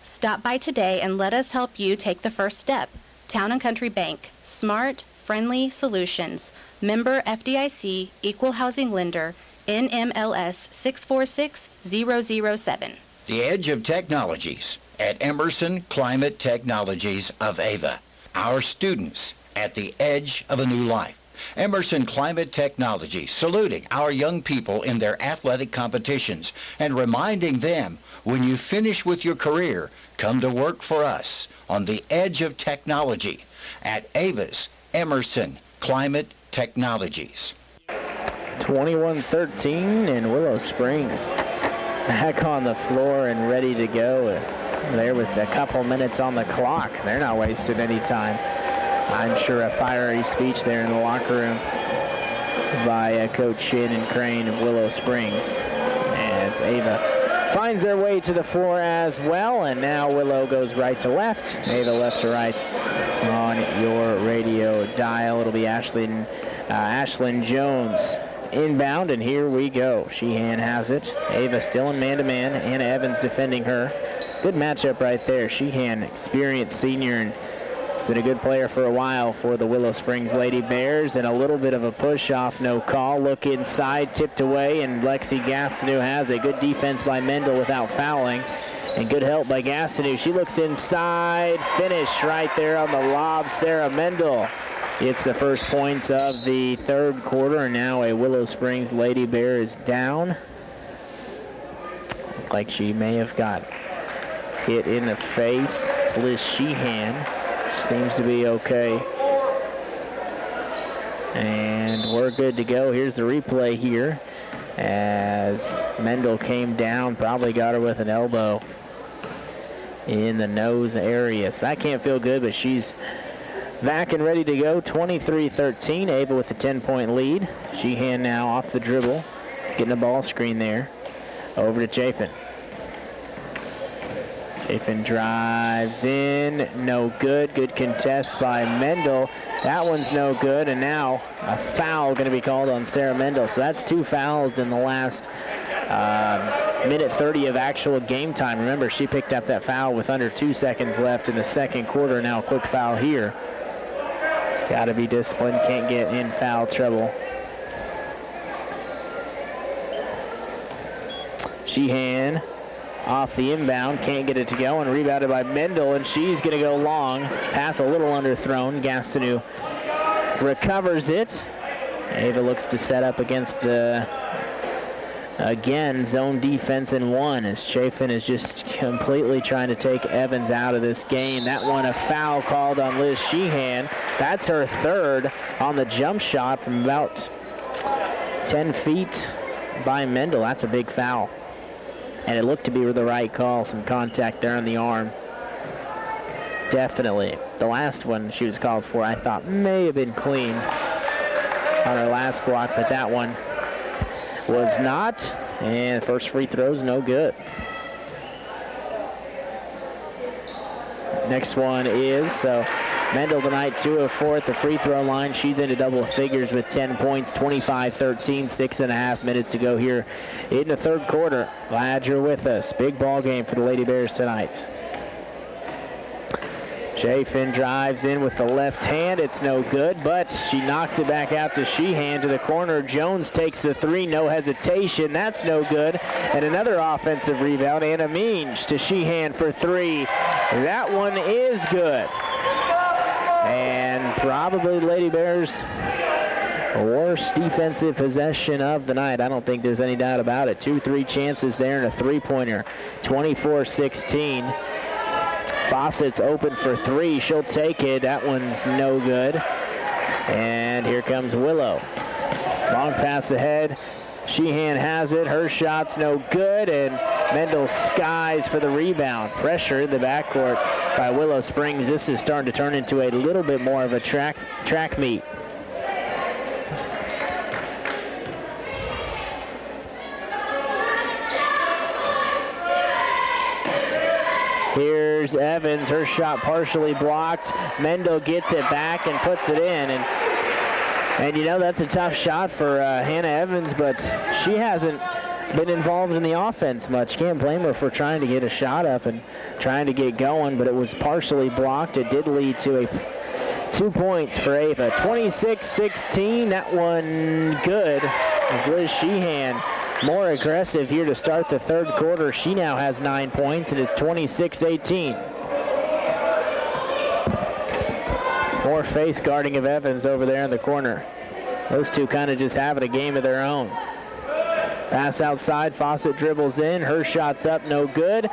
Stop by today and let us help you take the first step. Town & Country Bank. Smart, friendly solutions. Member FDIC, Equal Housing Lender, NMLS 646007. The Edge of Technologies at Emerson Climate Technologies of Ava. Our students at the edge of a new life. Emerson Climate Technologies, saluting our young people in their athletic competitions and reminding them, when you finish with your career, come to work for us on the edge of technology at Ava's Emerson Climate Technologies. 21-13, and Willow Springs back on the floor and ready to go. There with a couple minutes on the clock. They're not wasting any time. I'm sure a fiery speech there in the locker room by Coach Shannon Crane of Willow Springs as Ava finds their way to the floor as well. And now Willow goes right to left, Ava left to right on your radio dial. It'll be Ashland Jones inbound, and here we go. Sheehan has it. Ava still in man-to-man. Anna Evans defending her. Good matchup right there. Sheehan, experienced senior, and has been a good player for a while for the Willow Springs Lady Bears, and a little bit of a push-off, no call. Look inside, tipped away, and Lexi Gastineau has a good defense by Mendel without fouling, and good help by Gastineau. She looks inside, finish right there on the lob. Sarah Mendel gets the first points of the third quarter, and now a Willow Springs Lady Bear is down. Looked like she may have got hit in the face. It's Liz Sheehan. Seems to be okay. And we're good to go. Here's the replay here as Mendel came down, probably got her with an elbow in the nose area. So that can't feel good, but she's back and ready to go. 23-13, Ava with a 10-point lead. Sheehan now off the dribble, getting a ball screen there. Over to Chafin. Chafin drives in, no good. Good contest by Mendel. That one's no good, and now a foul going to be called on Sarah Mendel. So that's 2 fouls in the last minute 30 of actual game time. Remember, she picked up that foul with under 2 seconds left in the second quarter. Now a quick foul here. Got to be disciplined, can't get in foul trouble. Sheehan off the inbound, can't get it to go, and rebounded by Mendel, and she's going to go long. Pass a little underthrown. Gastineau recovers it. Ava looks to set up against the, again, zone defense in 1 as Chafin is just completely trying to take Evans out of this game. That one, a foul called on Liz Sheehan. That's her 3rd on the jump shot from about 10 feet by Mendel. That's a big foul. And it looked to be the right call. Some contact there on the arm. Definitely. The last one she was called for, I thought may have been clean on her last block, but that one was not. And first free throw's no good. Next one is, so Mendel tonight 2 of 4 at the free throw line. She's into double figures with 10 points, 25-13, 6.5 minutes to go here in the third quarter. Glad you're with us. Big ball game for the Lady Bears tonight. Chafin drives in with the left hand. It's no good, but she knocks it back out to Sheehan to the corner. Jones takes the 3, no hesitation. That's no good. And another offensive rebound. Anna Means to Sheehan for 3. That one is good. And probably Lady Bears' worst defensive possession of the night. I don't think there's any doubt about it. 2-3 chances there and a 3-pointer. 24-16. Fawcett's open for 3. She'll take it. That one's no good. And here comes Willow. Long pass ahead. Sheehan has it. Her shot's no good. And Mendel skies for the rebound. Pressure in the backcourt by Willow Springs. This is starting to turn into a little bit more of a track meet. Here's Evans. Her shot partially blocked. Mendel gets it back and puts it in. And you know, that's a tough shot for Hannah Evans, but she hasn't been involved in the offense much. Can't blame her for trying to get a shot up and trying to get going, but it was partially blocked. It did lead to 2 points for Ava. 26-16. That one good as Liz Sheehan more aggressive here to start the third quarter. She now has 9 points. It is 26-18. More face guarding of Evans over there in the corner. Those two kind of just having a game of their own. Pass outside. Fawcett dribbles in. Her shot's up, no good.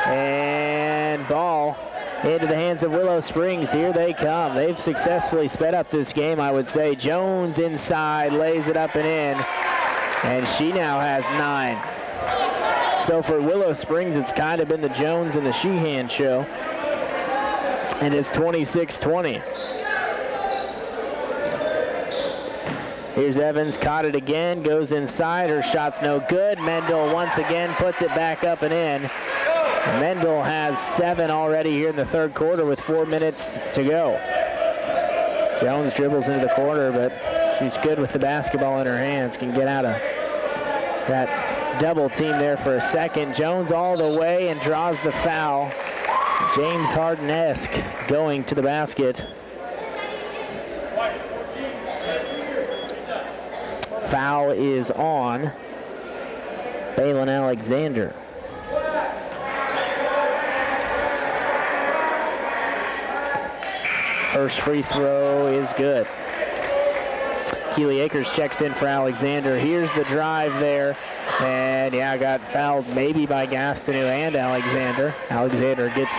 And ball into the hands of Willow Springs. Here they come. They've successfully sped up this game, I would say. Jones inside, lays it up and in. And she now has 9. So for Willow Springs, it's kind of been the Jones and the Sheehan show. And it's 26-20. Here's Evans, caught it again, goes inside. Her shot's no good. Mendel once again puts it back up and in. Mendel has 7 already here in the third quarter with 4 minutes to go. Jones dribbles into the corner, but she's good with the basketball in her hands. Can get out of that double team there for a second. Jones all the way and draws the foul. James Harden-esque going to the basket. Foul is on Balin Alexander. First free throw is good. Keely Akers checks in for Alexander. Here's the drive there. And yeah, got fouled maybe by Gastineau and Alexander. Alexander gets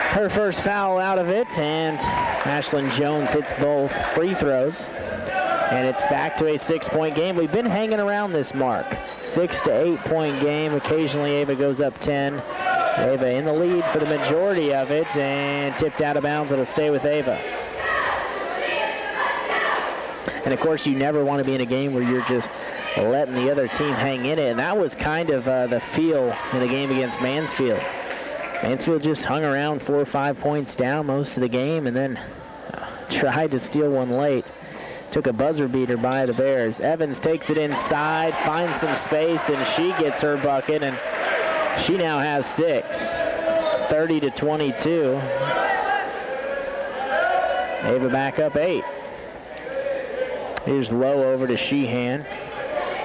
her first foul out of it, and Ashland Jones hits both free throws. And it's back to a 6-point game. We've been hanging around this mark. 6 to 8 point game. Occasionally Ava goes up 10. Ava in the lead for the majority of it, and tipped out of bounds. It'll stay with Ava. And of course, you never want to be in a game where you're just letting the other team hang in it. And that was kind of the feel in the game against Mansfield. Mansfield just hung around 4 or 5 points down most of the game, and then tried to steal one late. Took a buzzer beater by the Bears. Evans takes it inside, finds some space, and she gets her bucket, and she now has 6. 30 to 22. Ava back up 8. Here's Lowe over to Sheehan.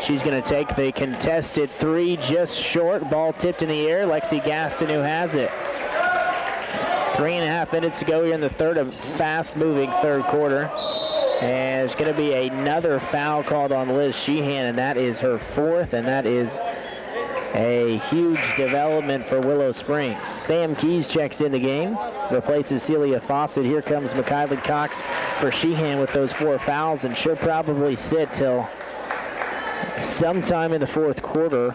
She's going to take the contested 3 just short. Ball tipped in the air. Lexi Gastineau has it. 3.5 minutes to go here in the fast-moving third quarter. And there's going to be another foul called on Liz Sheehan, and that is her 4th, and that is a huge development for Willow Springs. Sam Keys checks in the game, replaces Celia Fawcett. Here comes McKiley Cox for Sheehan with those 4 fouls, and she'll probably sit till sometime in the fourth quarter,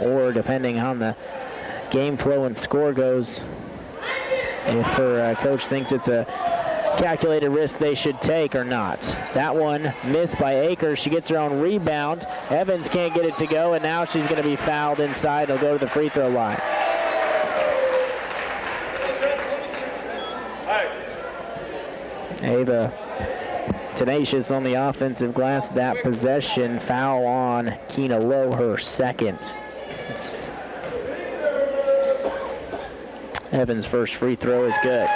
or depending on the game flow and score goes, if her coach thinks it's a calculated risk they should take or not. That one missed by Akers. She gets her own rebound. Evans can't get it to go, and now she's going to be fouled inside. They'll go to the free throw line. Ava tenacious on the offensive glass. That possession, foul on Keena Lowe, her 2nd. Evans' first free throw is good.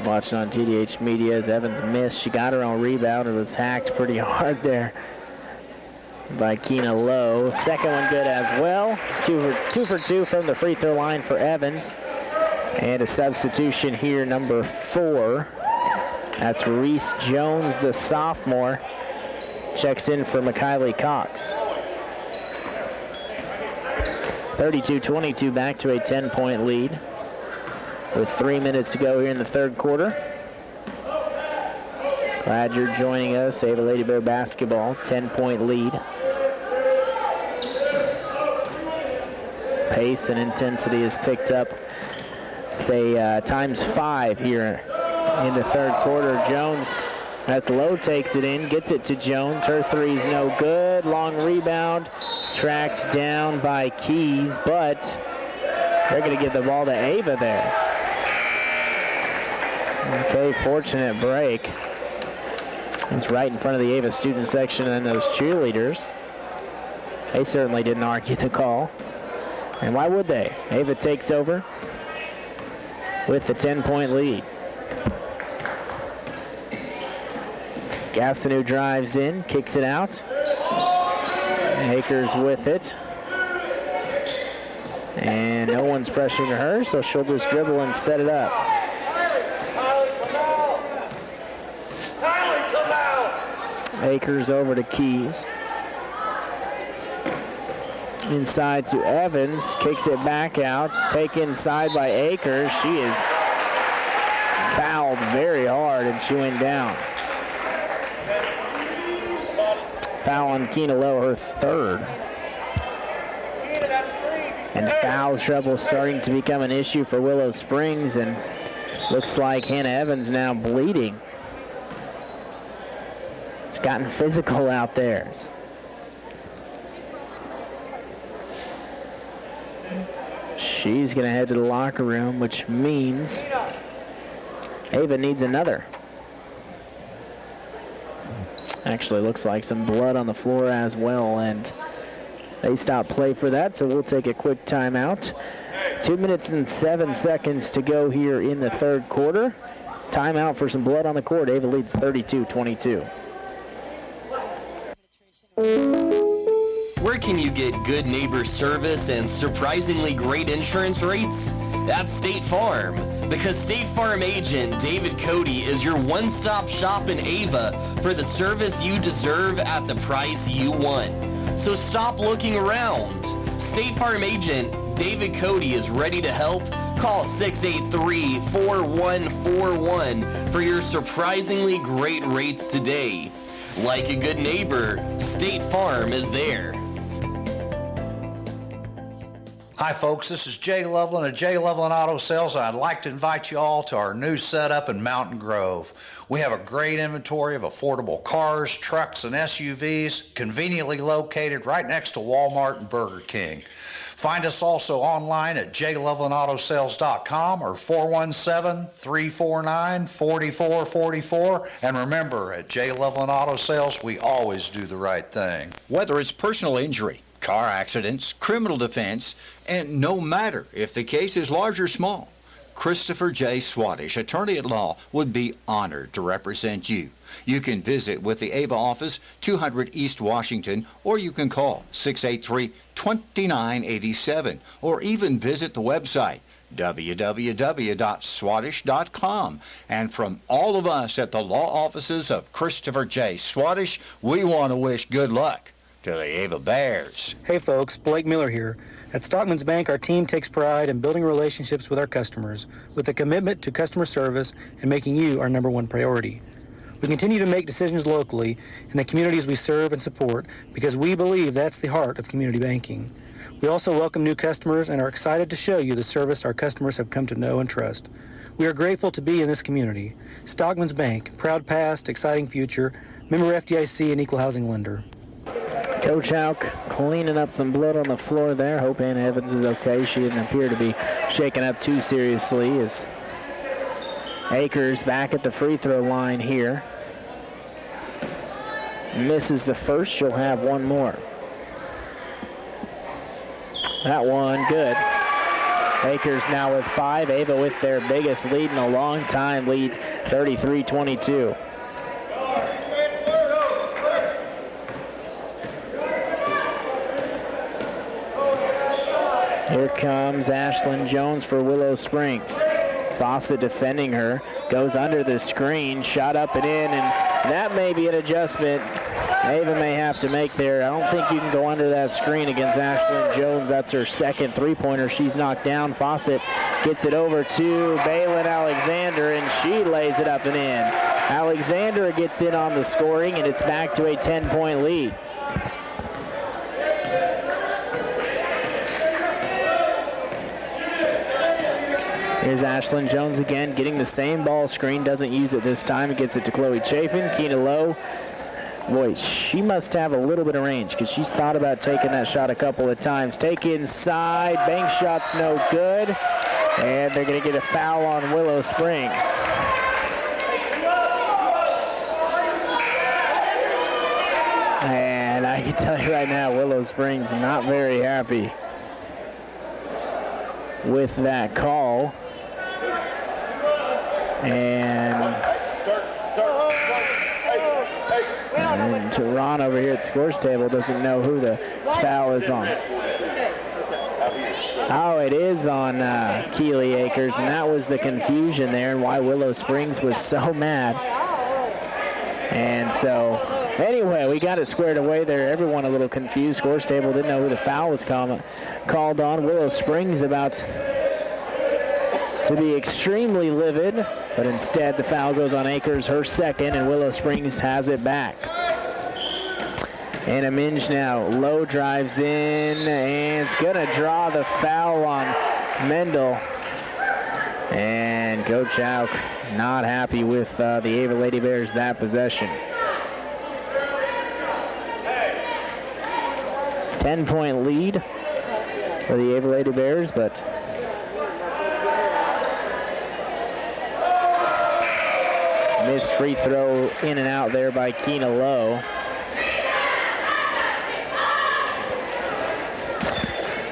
Watching on TDH Media as Evans missed. She got her own rebound. It was hacked pretty hard there by Keena Lowe. Second one good as well. 2 for 2 from the free throw line for Evans. And a substitution here, number 4. That's Reese Jones, the sophomore. Checks in for McKiley Cox. 32-22, back to a 10-point lead with 3 minutes to go here in the third quarter. Glad you're joining us. Ava Lady Bear basketball, 10-point lead. Pace and intensity is picked up. It's a times 5 here in the third quarter. Jones, that's Lowe, takes it in, gets it to Jones. Her 3's no good. Long rebound, tracked down by Keys, but they're going to give the ball to Ava there. Okay, fortunate break. It's right in front of the Ava student section and those cheerleaders. They certainly didn't argue the call. And why would they? Ava takes over with the 10-point lead. Gastineau drives in, kicks it out. Akers with it. And no one's pressuring her, so she'll just dribble and set it up. Akers over to Keys. Inside to Evans, kicks it back out. Taken inside by Akers. She is fouled very hard, and she went down. Foul on Keena Lowe, her 3rd. And foul trouble starting to become an issue for Willow Springs, and looks like Hannah Evans now bleeding. It's gotten physical out there. She's going to head to the locker room, which means Ava needs another. Actually looks like some blood on the floor as well, and they stop play for that, so we'll take a quick timeout. 2 minutes and 7 seconds to go here in the third quarter. Timeout for some blood on the court. Ava leads 32-22. Where can you get good neighbor service and surprisingly great insurance rates? That's State Farm. Because State Farm agent David Cody is your one-stop shop in Ava for the service you deserve at the price you want. So stop looking around. State Farm agent David Cody is ready to help. Call 683-4141 for your surprisingly great rates today. Like a good neighbor, State Farm is there. Hi folks, this is Jay Loveland of Jay Loveland Auto Sales. I'd like to invite you all to our new setup in Mountain Grove. We have a great inventory of affordable cars, trucks, and SUVs conveniently located right next to Walmart and Burger King. Find us also online at jlovelandautosales.com or 417-349-4444. And remember, at Jay Loveland Auto Sales, we always do the right thing. Whether it's personal injury, car accidents, criminal defense, and no matter if the case is large or small, Christopher J. Swadesh, attorney at law, would be honored to represent you. You can visit with the Ava office, 200 East Washington, or you can call 683-2987, or even visit the website, www.swadesh.com. And from all of us at the law offices of Christopher J. Swadesh, we want to wish good luck to the Ava Bears. Hey folks, Blake Miller here. At Stockman's Bank, our team takes pride in building relationships with our customers with a commitment to customer service and making you our number one priority. We continue to make decisions locally in the communities we serve and support because we believe that's the heart of community banking. We also welcome new customers and are excited to show you the service our customers have come to know and trust. We are grateful to be in this community. Stockman's Bank, proud past, exciting future, member FDIC and equal housing lender. Coach Hauk cleaning up some blood on the floor there. Hope Ann Evans is okay. She didn't appear to be shaken up too seriously as Akers back at the free throw line here. Misses the first. She'll have one more. That one good. Akers now with 5. Ava with their biggest lead in a long time, lead 33-22. Here comes Ashland Jones for Willow Springs. Fawcett defending her, goes under the screen, shot up and in, and that may be an adjustment Ava may have to make there. I don't think you can go under that screen against Ashland Jones. That's her second three-pointer. She's knocked down. Fawcett gets it over to Baylin Alexander, and she lays it up and in. Alexander gets in on the scoring, and it's back to a 10-point lead. Here's Ashland Jones again, getting the same ball screen, doesn't use it this time, gets it to Chloe Chafin. Keena Lowe, boy, she must have a little bit of range because she's thought about taking that shot a couple of times. Take inside, bank shot's no good, and they're going to get a foul on Willow Springs. And I can tell you right now, Willow Springs not very happy with that call. And Tehran over here at the scores table doesn't know who the foul is on. Oh, it is on Keeley Akers, and that was the confusion there and why Willow Springs was so mad. And so, anyway, we got it squared away there. Everyone a little confused. Scores table didn't know who the foul was called on. Willow Springs about to be extremely livid, but instead the foul goes on Akers, her second, and Willow Springs has it back. Anna Minge now, Low drives in, and it's going to draw the foul on Mendel. And Coach Hauk not happy with the Ava Lady Bears that possession. 10-point lead for the Ava Lady Bears, but missed free throw in and out there by Keena Lowe.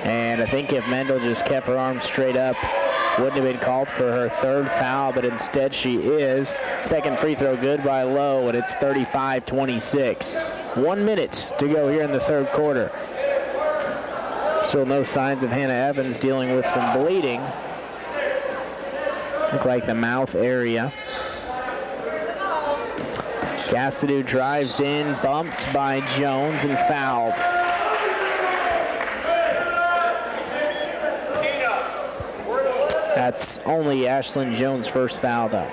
And I think if Mendel just kept her arms straight up, wouldn't have been called for her third foul, but instead she is. Second free throw good by Lowe, and it's 35-26. 1 minute to go here in the third quarter. Still no signs of Hannah Evans, dealing with some bleeding. Look like the mouth area. Gastideau drives in, bumped by Jones and fouled. That's only Ashland Jones' first foul, though.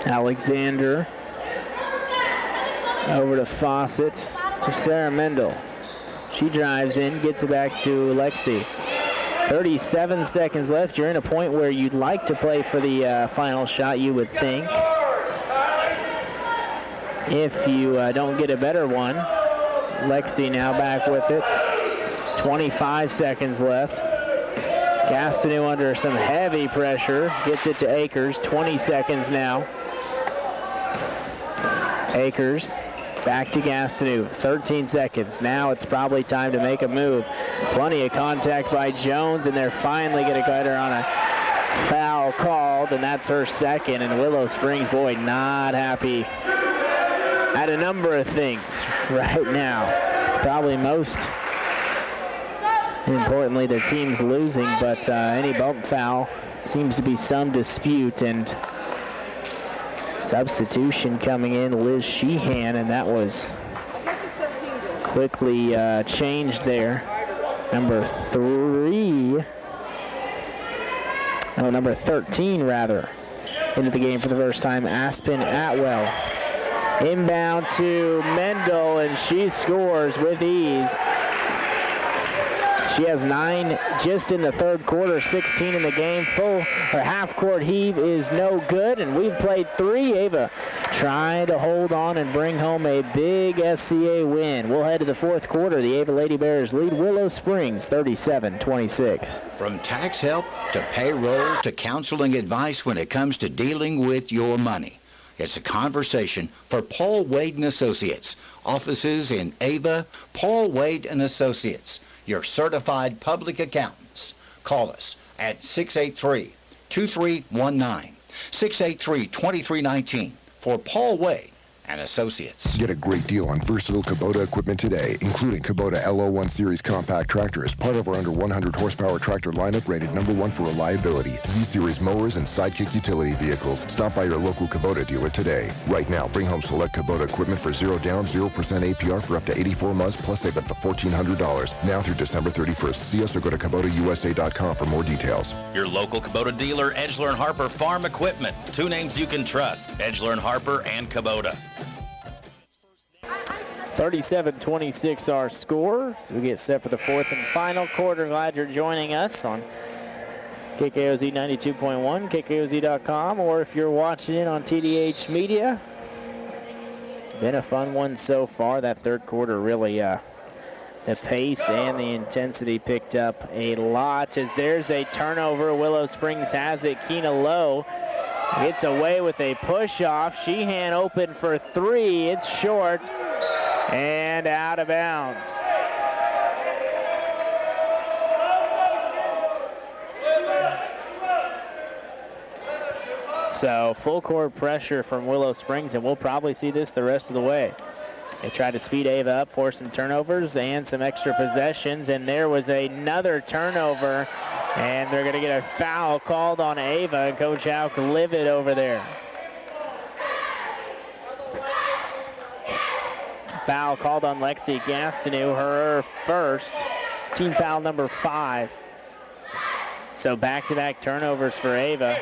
Alexander over to Fawcett to Sarah Mendel. She drives in, gets it back to Lexi. 37 seconds left. You're in a point where you'd like to play for the final shot, you would think. If you don't get a better one. Lexi now back with it. 25 seconds left. Gastineau under some heavy pressure. Gets it to Akers. 20 seconds now. Akers back to Gastineau. 13 seconds. Now it's probably time to make a move. Plenty of contact by Jones, and they're finally going to get her on a foul called, and that's her second. And Willow Springs, boy, not happy at a number of things right now. Probably most importantly, their team's losing, but any bump foul seems to be some dispute. And substitution coming in, Liz Sheehan, and that was quickly changed there. Number 13 rather, into the game for the first time, Aspen Atwell. Inbound to Mendel, and she scores with ease. She has 9 just in the third quarter, 16 in the game. Full or half-court heave is no good, and we've played 3. Ava trying to hold on and bring home a big SCA win. We'll head to the fourth quarter. The Ava Lady Bears lead Willow Springs 37-26. From tax help to payroll to counseling advice when it comes to dealing with your money. It's a conversation for Paul Wade & Associates. Offices in Ava, Paul Wade & Associates, your certified public accountants. Call us at 683-2319, 683-2319 for Paul Wade and Associates. Get a great deal on versatile Kubota equipment today, including Kubota LO1 Series compact tractors, part of our under 100 horsepower tractor lineup, rated #1 for reliability. Z-Series mowers and Sidekick utility vehicles. Stop by your local Kubota dealer today. Right now, bring home select Kubota equipment for 0 down, 0% APR for up to 84 months, plus save up to $1,400. Now through December 31st. See us or go to KubotaUSA.com for more details. Your local Kubota dealer, Edgeler & Harper Farm Equipment. 2 names you can trust, Edgeler & Harper and Kubota. 37-26 our score. We get set for the fourth and final quarter. Glad you're joining us on KKOZ 92.1, KKOZ.com, or if you're watching it on TDH Media. Been a fun one so far. That third quarter really, the pace and the intensity picked up a lot as there's a turnover. Willow Springs has it. Keena Lowe gets away with a push-off. Sheehan open for 3. It's short and out of bounds. So full court pressure from Willow Springs, and we'll probably see this the rest of the way. They tried to speed Ava up, force some turnovers and some extra possessions, and there was another turnover, and they're going to get a foul called on Ava, and Coach Hauk livid over there. Foul called on Lexi Gastineau, her first, team foul number 5. So back-to-back turnovers for Ava.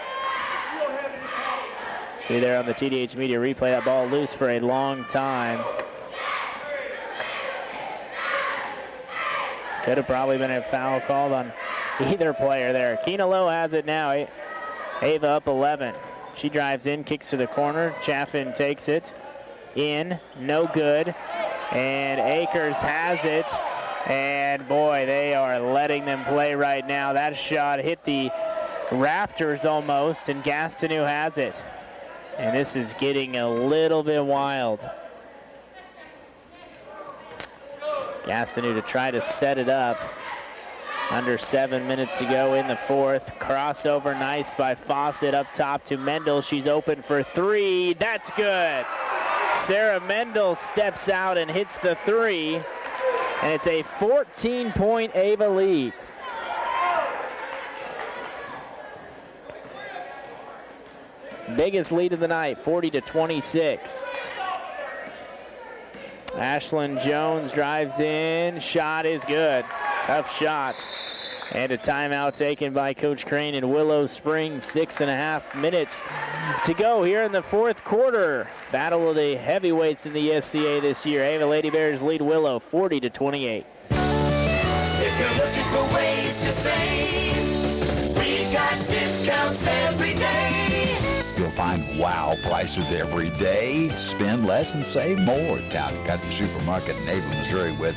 See there on the TDH Media replay, that ball loose for a long time. Could have probably been a foul called on either player there. Keena Lowe has it now. Ava up 11. She drives in, kicks to the corner. Chaffin takes it. In, no good. And Akers has it. And boy, they are letting them play right now. That shot hit the rafters almost, and Gastineau has it. And this is getting a little bit wild. Gastineau to try to set it up. Under 7 minutes to go in the fourth. Crossover nice by Fawcett up top to Mendel. She's open for 3. That's good. Sarah Mendel steps out and hits the 3. And it's a 14-point Ava lead. Biggest lead of the night, 40-26. Ashland Jones drives in. Shot is good. Tough shot. And a timeout taken by Coach Crane in Willow Springs. 6.5 minutes to go here in the fourth quarter. Battle of the heavyweights in the SCA this year. Ava Lady Bears lead Willow 40-28. If you're looking for ways to save, we got discounts every day. You'll find wow prices every day. Spend less and save more. Town and Country Supermarket in Anthem, Missouri with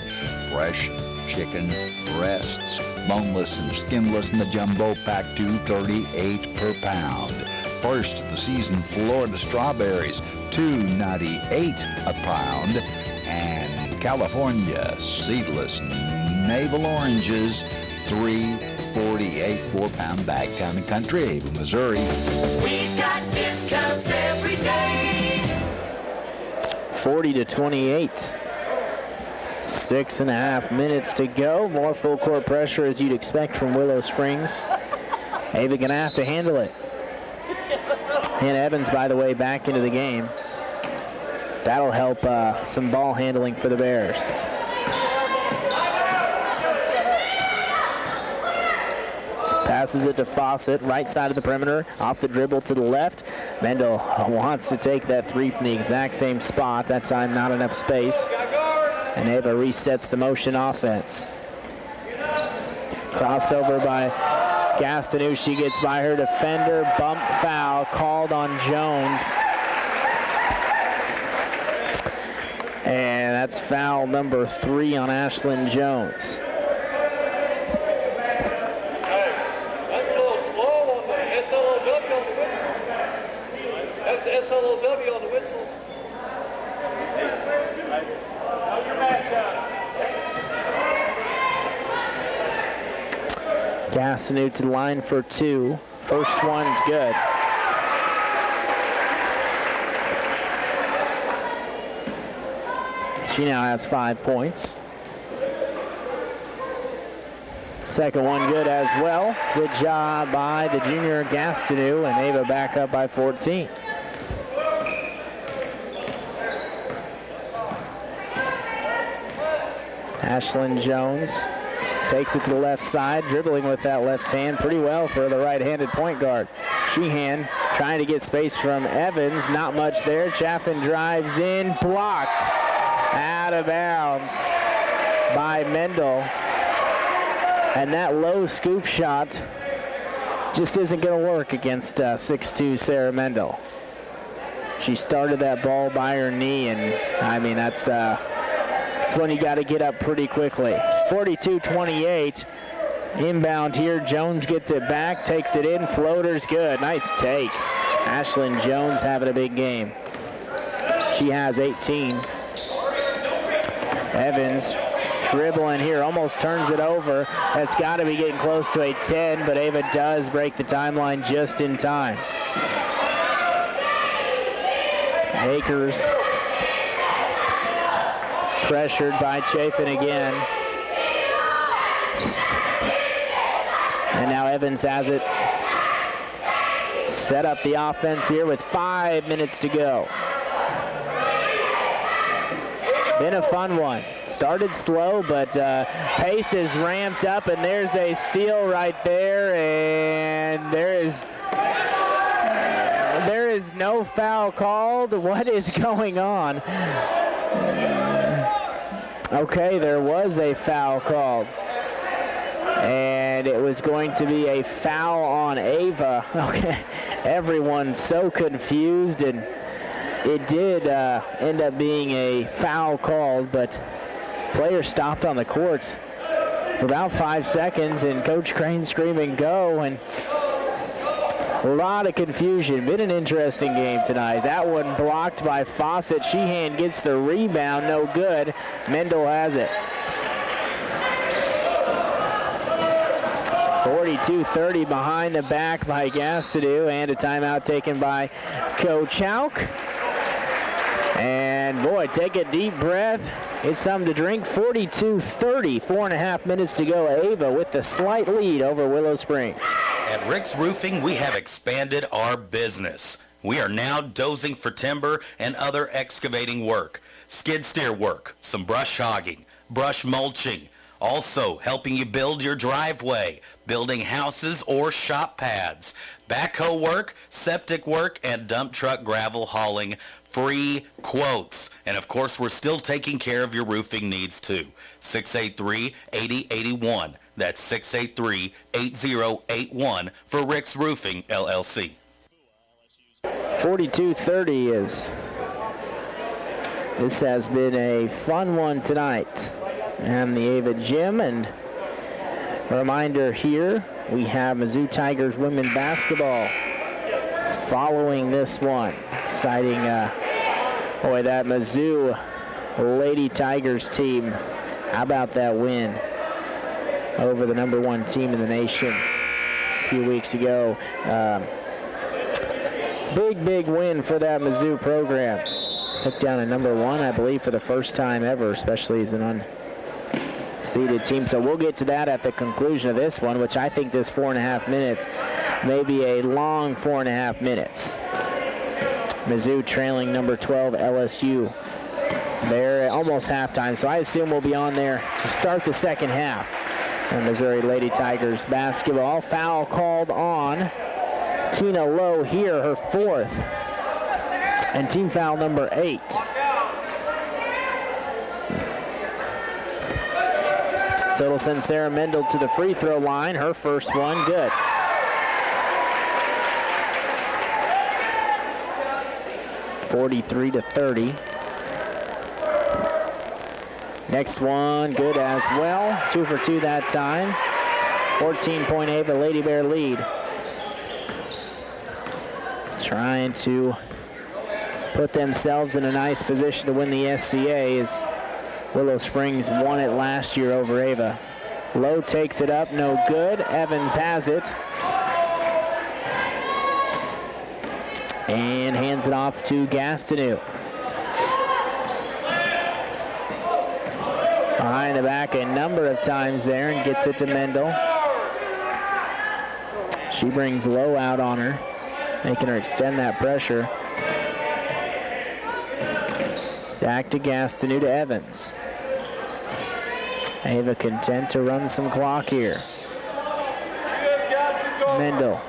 fresh chicken breasts, boneless and skinless in the jumbo pack, $2.38 per pound. First of the season Florida strawberries, $2.98 a pound. And California seedless navel oranges, $3.48 4-pound bag. Town and Country, Ava, Missouri. We got discounts every day. 40-28. 6.5 minutes to go. More full court pressure as you'd expect from Willow Springs. Ava gonna have to handle it. And Evans, by the way, back into the game. That'll help some ball handling for the Bears. Passes it to Fawcett, right side of the perimeter, off the dribble to the left. Mendel wants to take that three from the exact same spot. That time not enough space. And Ava resets the motion offense. Crossover by Gastineau. She gets by her defender. Bump foul called on Jones. And that's foul number 3 on Ashland Jones. SLOW on the whistle. Gastineau to the line for 2. First one's good. She now has 5 points. Second one good as well. Good job by the junior Gastineau, and Ava back up by 14. Ashland Jones takes it to the left side, dribbling with that left hand pretty well for the right-handed point guard. Sheehan trying to get space from Evans. Not much there. Chaffin drives in, blocked. Out of bounds by Mendel. And that low scoop shot just isn't going to work against 6'2" Sarah Mendel. She started that ball by her knee, and I mean, that's when you got to get up pretty quickly. 42-28. Inbound here. Jones gets it back, takes it in. Floater's good. Nice take. Ashland Jones having a big game. She has 18. Evans dribbling here, almost turns it over. That's got to be getting close to a 10, but Ava does break the timeline just in time. Akers pressured by Chafin again. And now Evans has it. Set up the offense here with 5 minutes to go. Been a fun one. Started slow, but pace is ramped up, and there's a steal right there, and there is no foul called. What is going on? Okay, there was a foul called, and it was going to be a foul on Ava. Okay, everyone's so confused, and it did end up being a foul called, but player stopped on the court for about 5 seconds, and Coach Crane screaming go, and a lot of confusion. Been an interesting game tonight. That one blocked by Fawcett. Sheehan gets the rebound, no good. Mendel has it. 42-30 behind the back by Gastineau, and a timeout taken by Coach Hauk. And boy, take a deep breath. It's something to drink. 42-30, 4.5 minutes to go. Ava with the slight lead over Willow Springs. At Rick's Roofing, we have expanded our business. We are now dozing for timber and other excavating work. skid steer work, some brush hogging, brush mulching, also helping you build your driveway, building houses or shop pads, backhoe work, septic work, and dump truck gravel hauling. Free quotes. And of course, we're still taking care of your roofing needs too. 683-8081. That's 683-8081 for Rick's Roofing, LLC. 42-30 is. This has been a fun one tonight and the Ava Gym. And a reminder here, we have Mizzou Tigers women basketball following this one, citing that Mizzou Lady Tigers team. How about that win over the number one team in the nation a few weeks ago? Big win for that Mizzou program. Took down a number one, I believe, for the first time ever, especially as an unseeded team. So we'll get to that at the conclusion of this one, which I think this 4.5 minutes may be a long 4.5 minutes. Mizzou trailing number 12 LSU. They're almost halftime, so I assume we'll be on there to start the second half. And Missouri Lady Tigers basketball. Foul called on Tina Lowe here, her fourth. And team foul number 8. So it'll send Sarah Mendel to the free throw line. Her first one, good. (43-30). Next one, good as well. 2 for 2 that time. 14-point Ava Lady Bear lead. Trying to put themselves in a nice position to win the SCA as Willow Springs won it last year over Ava. Lowe takes it up, no good. Evans has it. And hands it off to Gastineau. Behind the back a number of times there and gets it to Mendel. She brings Lowe out on her, making her extend that pressure. Back to Gastineau to Evans. Ava content to run some clock here. Mendel.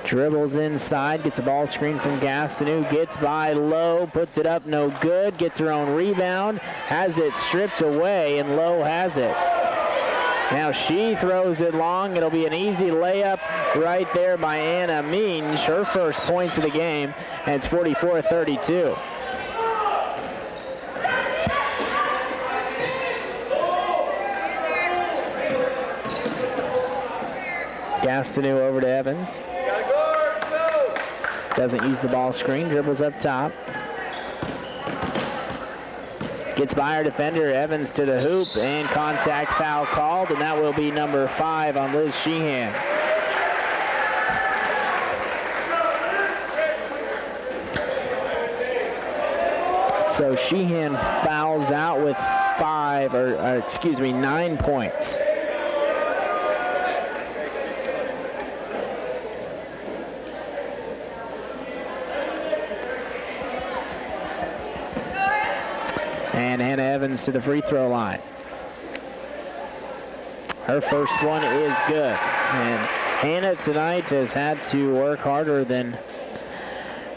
Dribbles inside, gets a ball screen from Gastineau, gets by Lowe, puts it up, no good, gets her own rebound, has it stripped away, and Lowe has it. Now she throws it long. It'll be an easy layup right there by Anna Minge, her first points of the game, and it's 44-32. Gastineau over to Evans. Doesn't use the ball screen, dribbles up top. Gets by her defender, Evans to the hoop, and contact foul called, and that will be number 5 on Liz Sheehan. So Sheehan fouls out with 9 points. And Hannah Evans to the free throw line. Her first one is good. And Hannah tonight has had to work harder than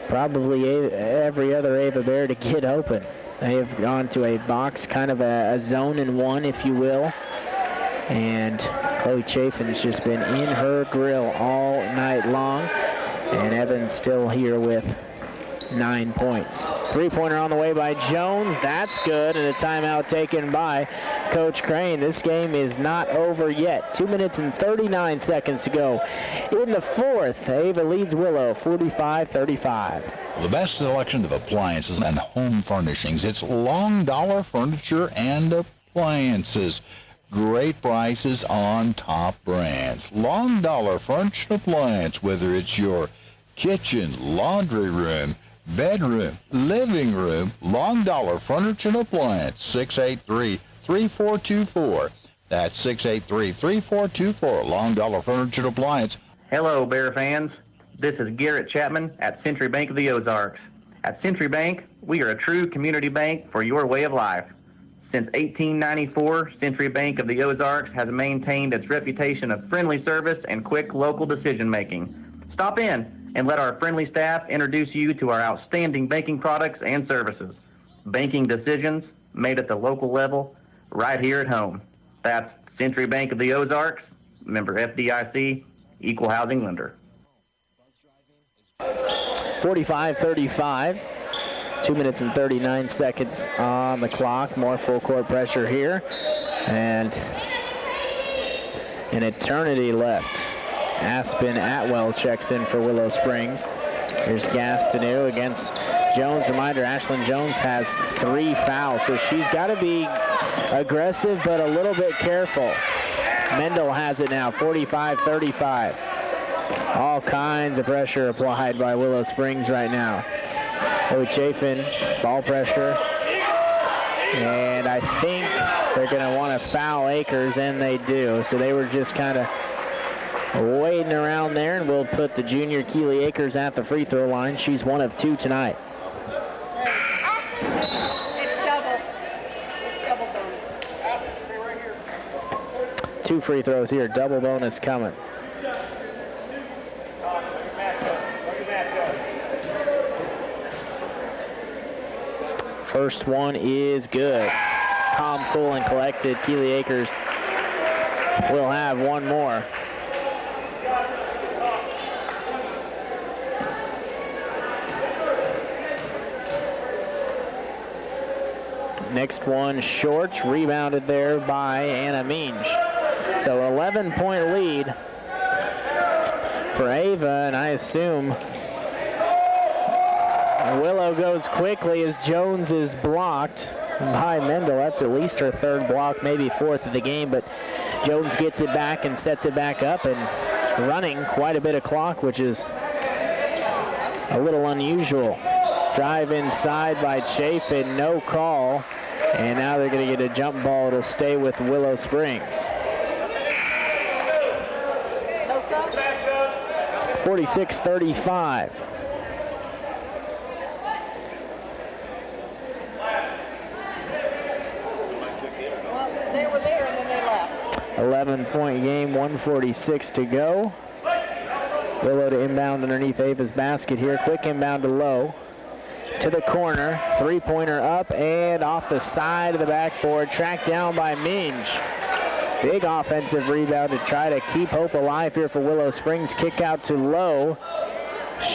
probably every other Ava Bear to get open. They have gone to a box, kind of a zone and one, if you will. And Chloe Chafin's just been in her grill all night long. And Evans still here with 9 points. Three-pointer on the way by Jones. That's good, and a timeout taken by Coach Crane. This game is not over yet. 2 minutes and 39 seconds to go in the fourth. Ava leads Willow 45-35. The best selection of appliances and home furnishings. It's Long Dollar Furniture and Appliances. Great prices on top brands. Long Dollar Furniture and Appliance, whether it's your kitchen, laundry room, bedroom, living room, Long Dollar Furniture and Appliance, 683-3424. That's 683-3424, Long Dollar Furniture and Appliance. Hello, Bear fans. This is Garrett Chapman at Century Bank of the Ozarks. At Century Bank, we are a true community bank for your way of life. Since 1894, Century Bank of the Ozarks has maintained its reputation of friendly service and quick local decision-making. Stop in and let our friendly staff introduce you to our outstanding banking products and services. Banking decisions made at the local level, right here at home. That's Century Bank of the Ozarks, member FDIC, equal housing lender. 45-35. 2 minutes and 39 seconds on the clock. More full court pressure here. And an eternity left. Aspen Atwell checks in for Willow Springs. Here's Gastineau against Jones. Reminder, Ashland Jones has 3 fouls, so she's got to be aggressive but a little bit careful. Mendel has it now, 45-35. All kinds of pressure applied by Willow Springs right now. Chafin, ball pressure. And I think they're going to want to foul Akers, and they do. So they were just kind of waiting around there, and we'll put the junior Keely Akers at the free throw line. She's 1 of 2 tonight. It's double. It's double bonus. 2 free throws here. Double bonus coming. First one is good. Calm, cool, and collected. Keely Akers will have one more. Next one short, rebounded there by Anna Minge. So 11-point lead for Ava, and I assume Willow goes quickly as Jones is blocked by Mendel. That's at least her 3rd block, maybe 4th of the game, but Jones gets it back and sets it back up and running quite a bit of clock, which is a little unusual. Drive inside by Chafin, no call, and now they're going to get a jump ball. It'll stay with Willow Springs. 46-35. 11-point game, 1:46 to go. Willow to inbound underneath Ava's basket here. Quick inbound to Lowe. To the corner. 3-pointer up and off the side of the backboard. Tracked down by Minge. Big offensive rebound to try to keep hope alive here for Willow Springs. Kick out to Lowe.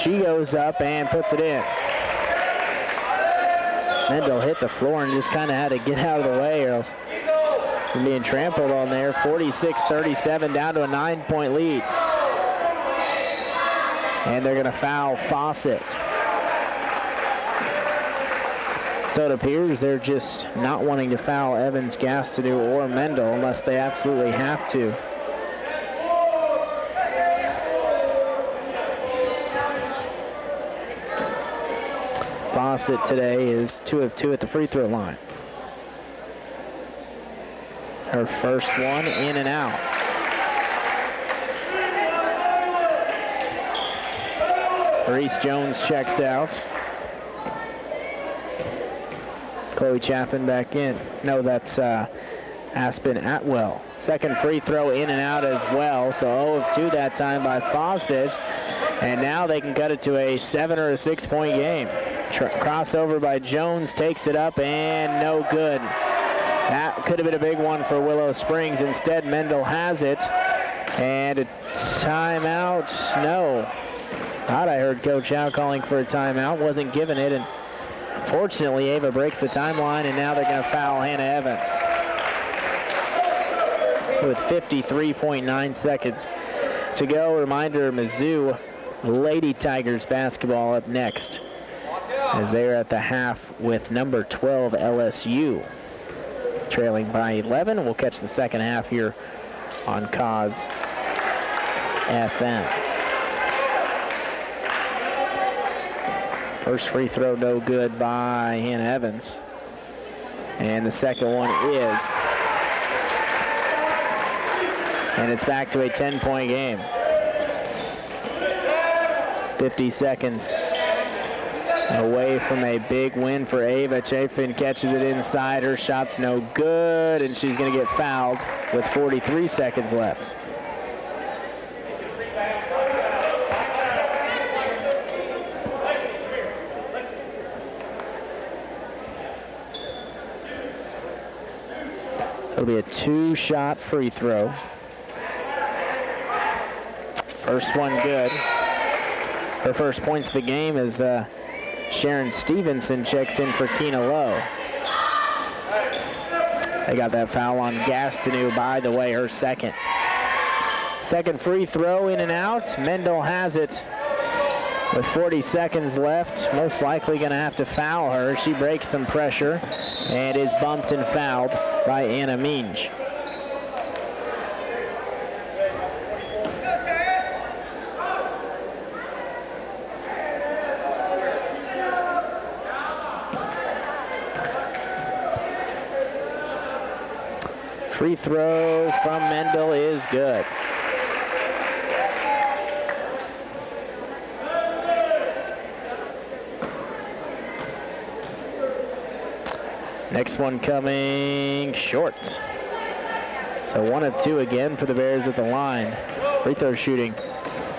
She goes up and puts it in. Mendel hit the floor and just kind of had to get out of the way, or else being trampled on there. 46-37, down to a 9-point lead. And they're going to foul Fawcett. So it appears they're just not wanting to foul Evans, Gastineau, or Mendel unless they absolutely have to. Fawcett today is 2 of 2 at the free throw line. Her first one in and out. Reese Jones checks out. Chloe Chapin back in. No, that's Aspen Atwell. Second free throw in and out as well. So 0 of 2 that time by Fawcett. And now they can cut it to a 7 or a 6-point game. Crossover by Jones, takes it up and no good. That could have been a big one for Willow Springs. Instead, Mendel has it. And a timeout. No. Thought I heard Coach Howe calling for a timeout. Wasn't given it. And fortunately, Ava breaks the timeline, and now they're going to foul Hannah Evans. With 53.9 seconds to go. Reminder, Mizzou Lady Tigers basketball up next, as they're at the half with number 12 LSU. Trailing by 11. We'll catch the second half here on Cause FM. First free throw no good by Hannah Evans. And the second one is. And it's back to a 10-point game. 50 seconds away from a big win for Ava. Chafin catches it inside. Her shot's no good, and she's going to get fouled with 43 seconds left. So it'll be a 2-shot free throw. First one good. Her first points of the game is Sharon Stevenson checks in for Keena Lowe. They got that foul on Gastineau, by the way, her second. Second free throw in and out. Mendel has it with 40 seconds left. Most likely going to have to foul her. She breaks some pressure and is bumped and fouled by Anna Minge. Free throw from Mendel is good. Next one coming short. So 1 of 2 again for the Bears at the line. Free throw shooting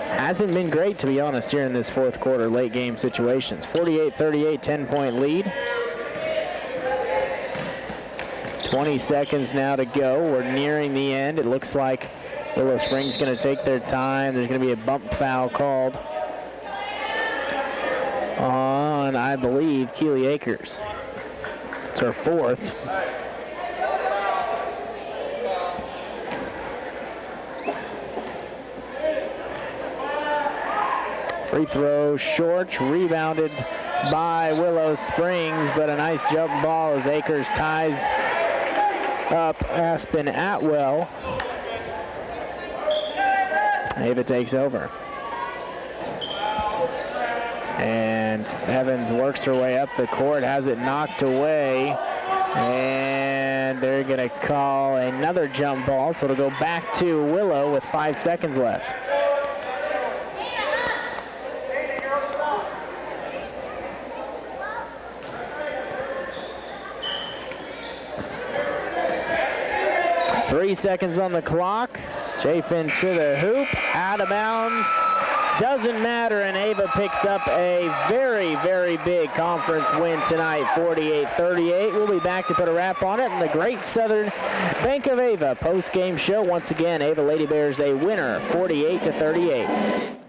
hasn't been great, to be honest, here in this fourth quarter, late game situations. 48-38, 10-point lead. 20 seconds now to go. We're nearing the end. It looks like Willow Springs going to take their time. There's going to be a bump foul called on, I believe, Keely Akers. It's her fourth. Free throw short, rebounded by Willow Springs, but a nice jump ball as Akers ties up Aspen Atwell. Ava takes over. And Evans works her way up the court, has it knocked away, and they're going to call another jump ball, so it'll go back to Willow with 5 seconds left. Three seconds on the clock. Chafin to the hoop, out of bounds. Doesn't matter, and Ava picks up a very, very big conference win tonight, 48-38. We'll be back to put a wrap on it in the Great Southern Bank of Ava post-game show. Once again, Ava Lady Bears a winner, 48-38.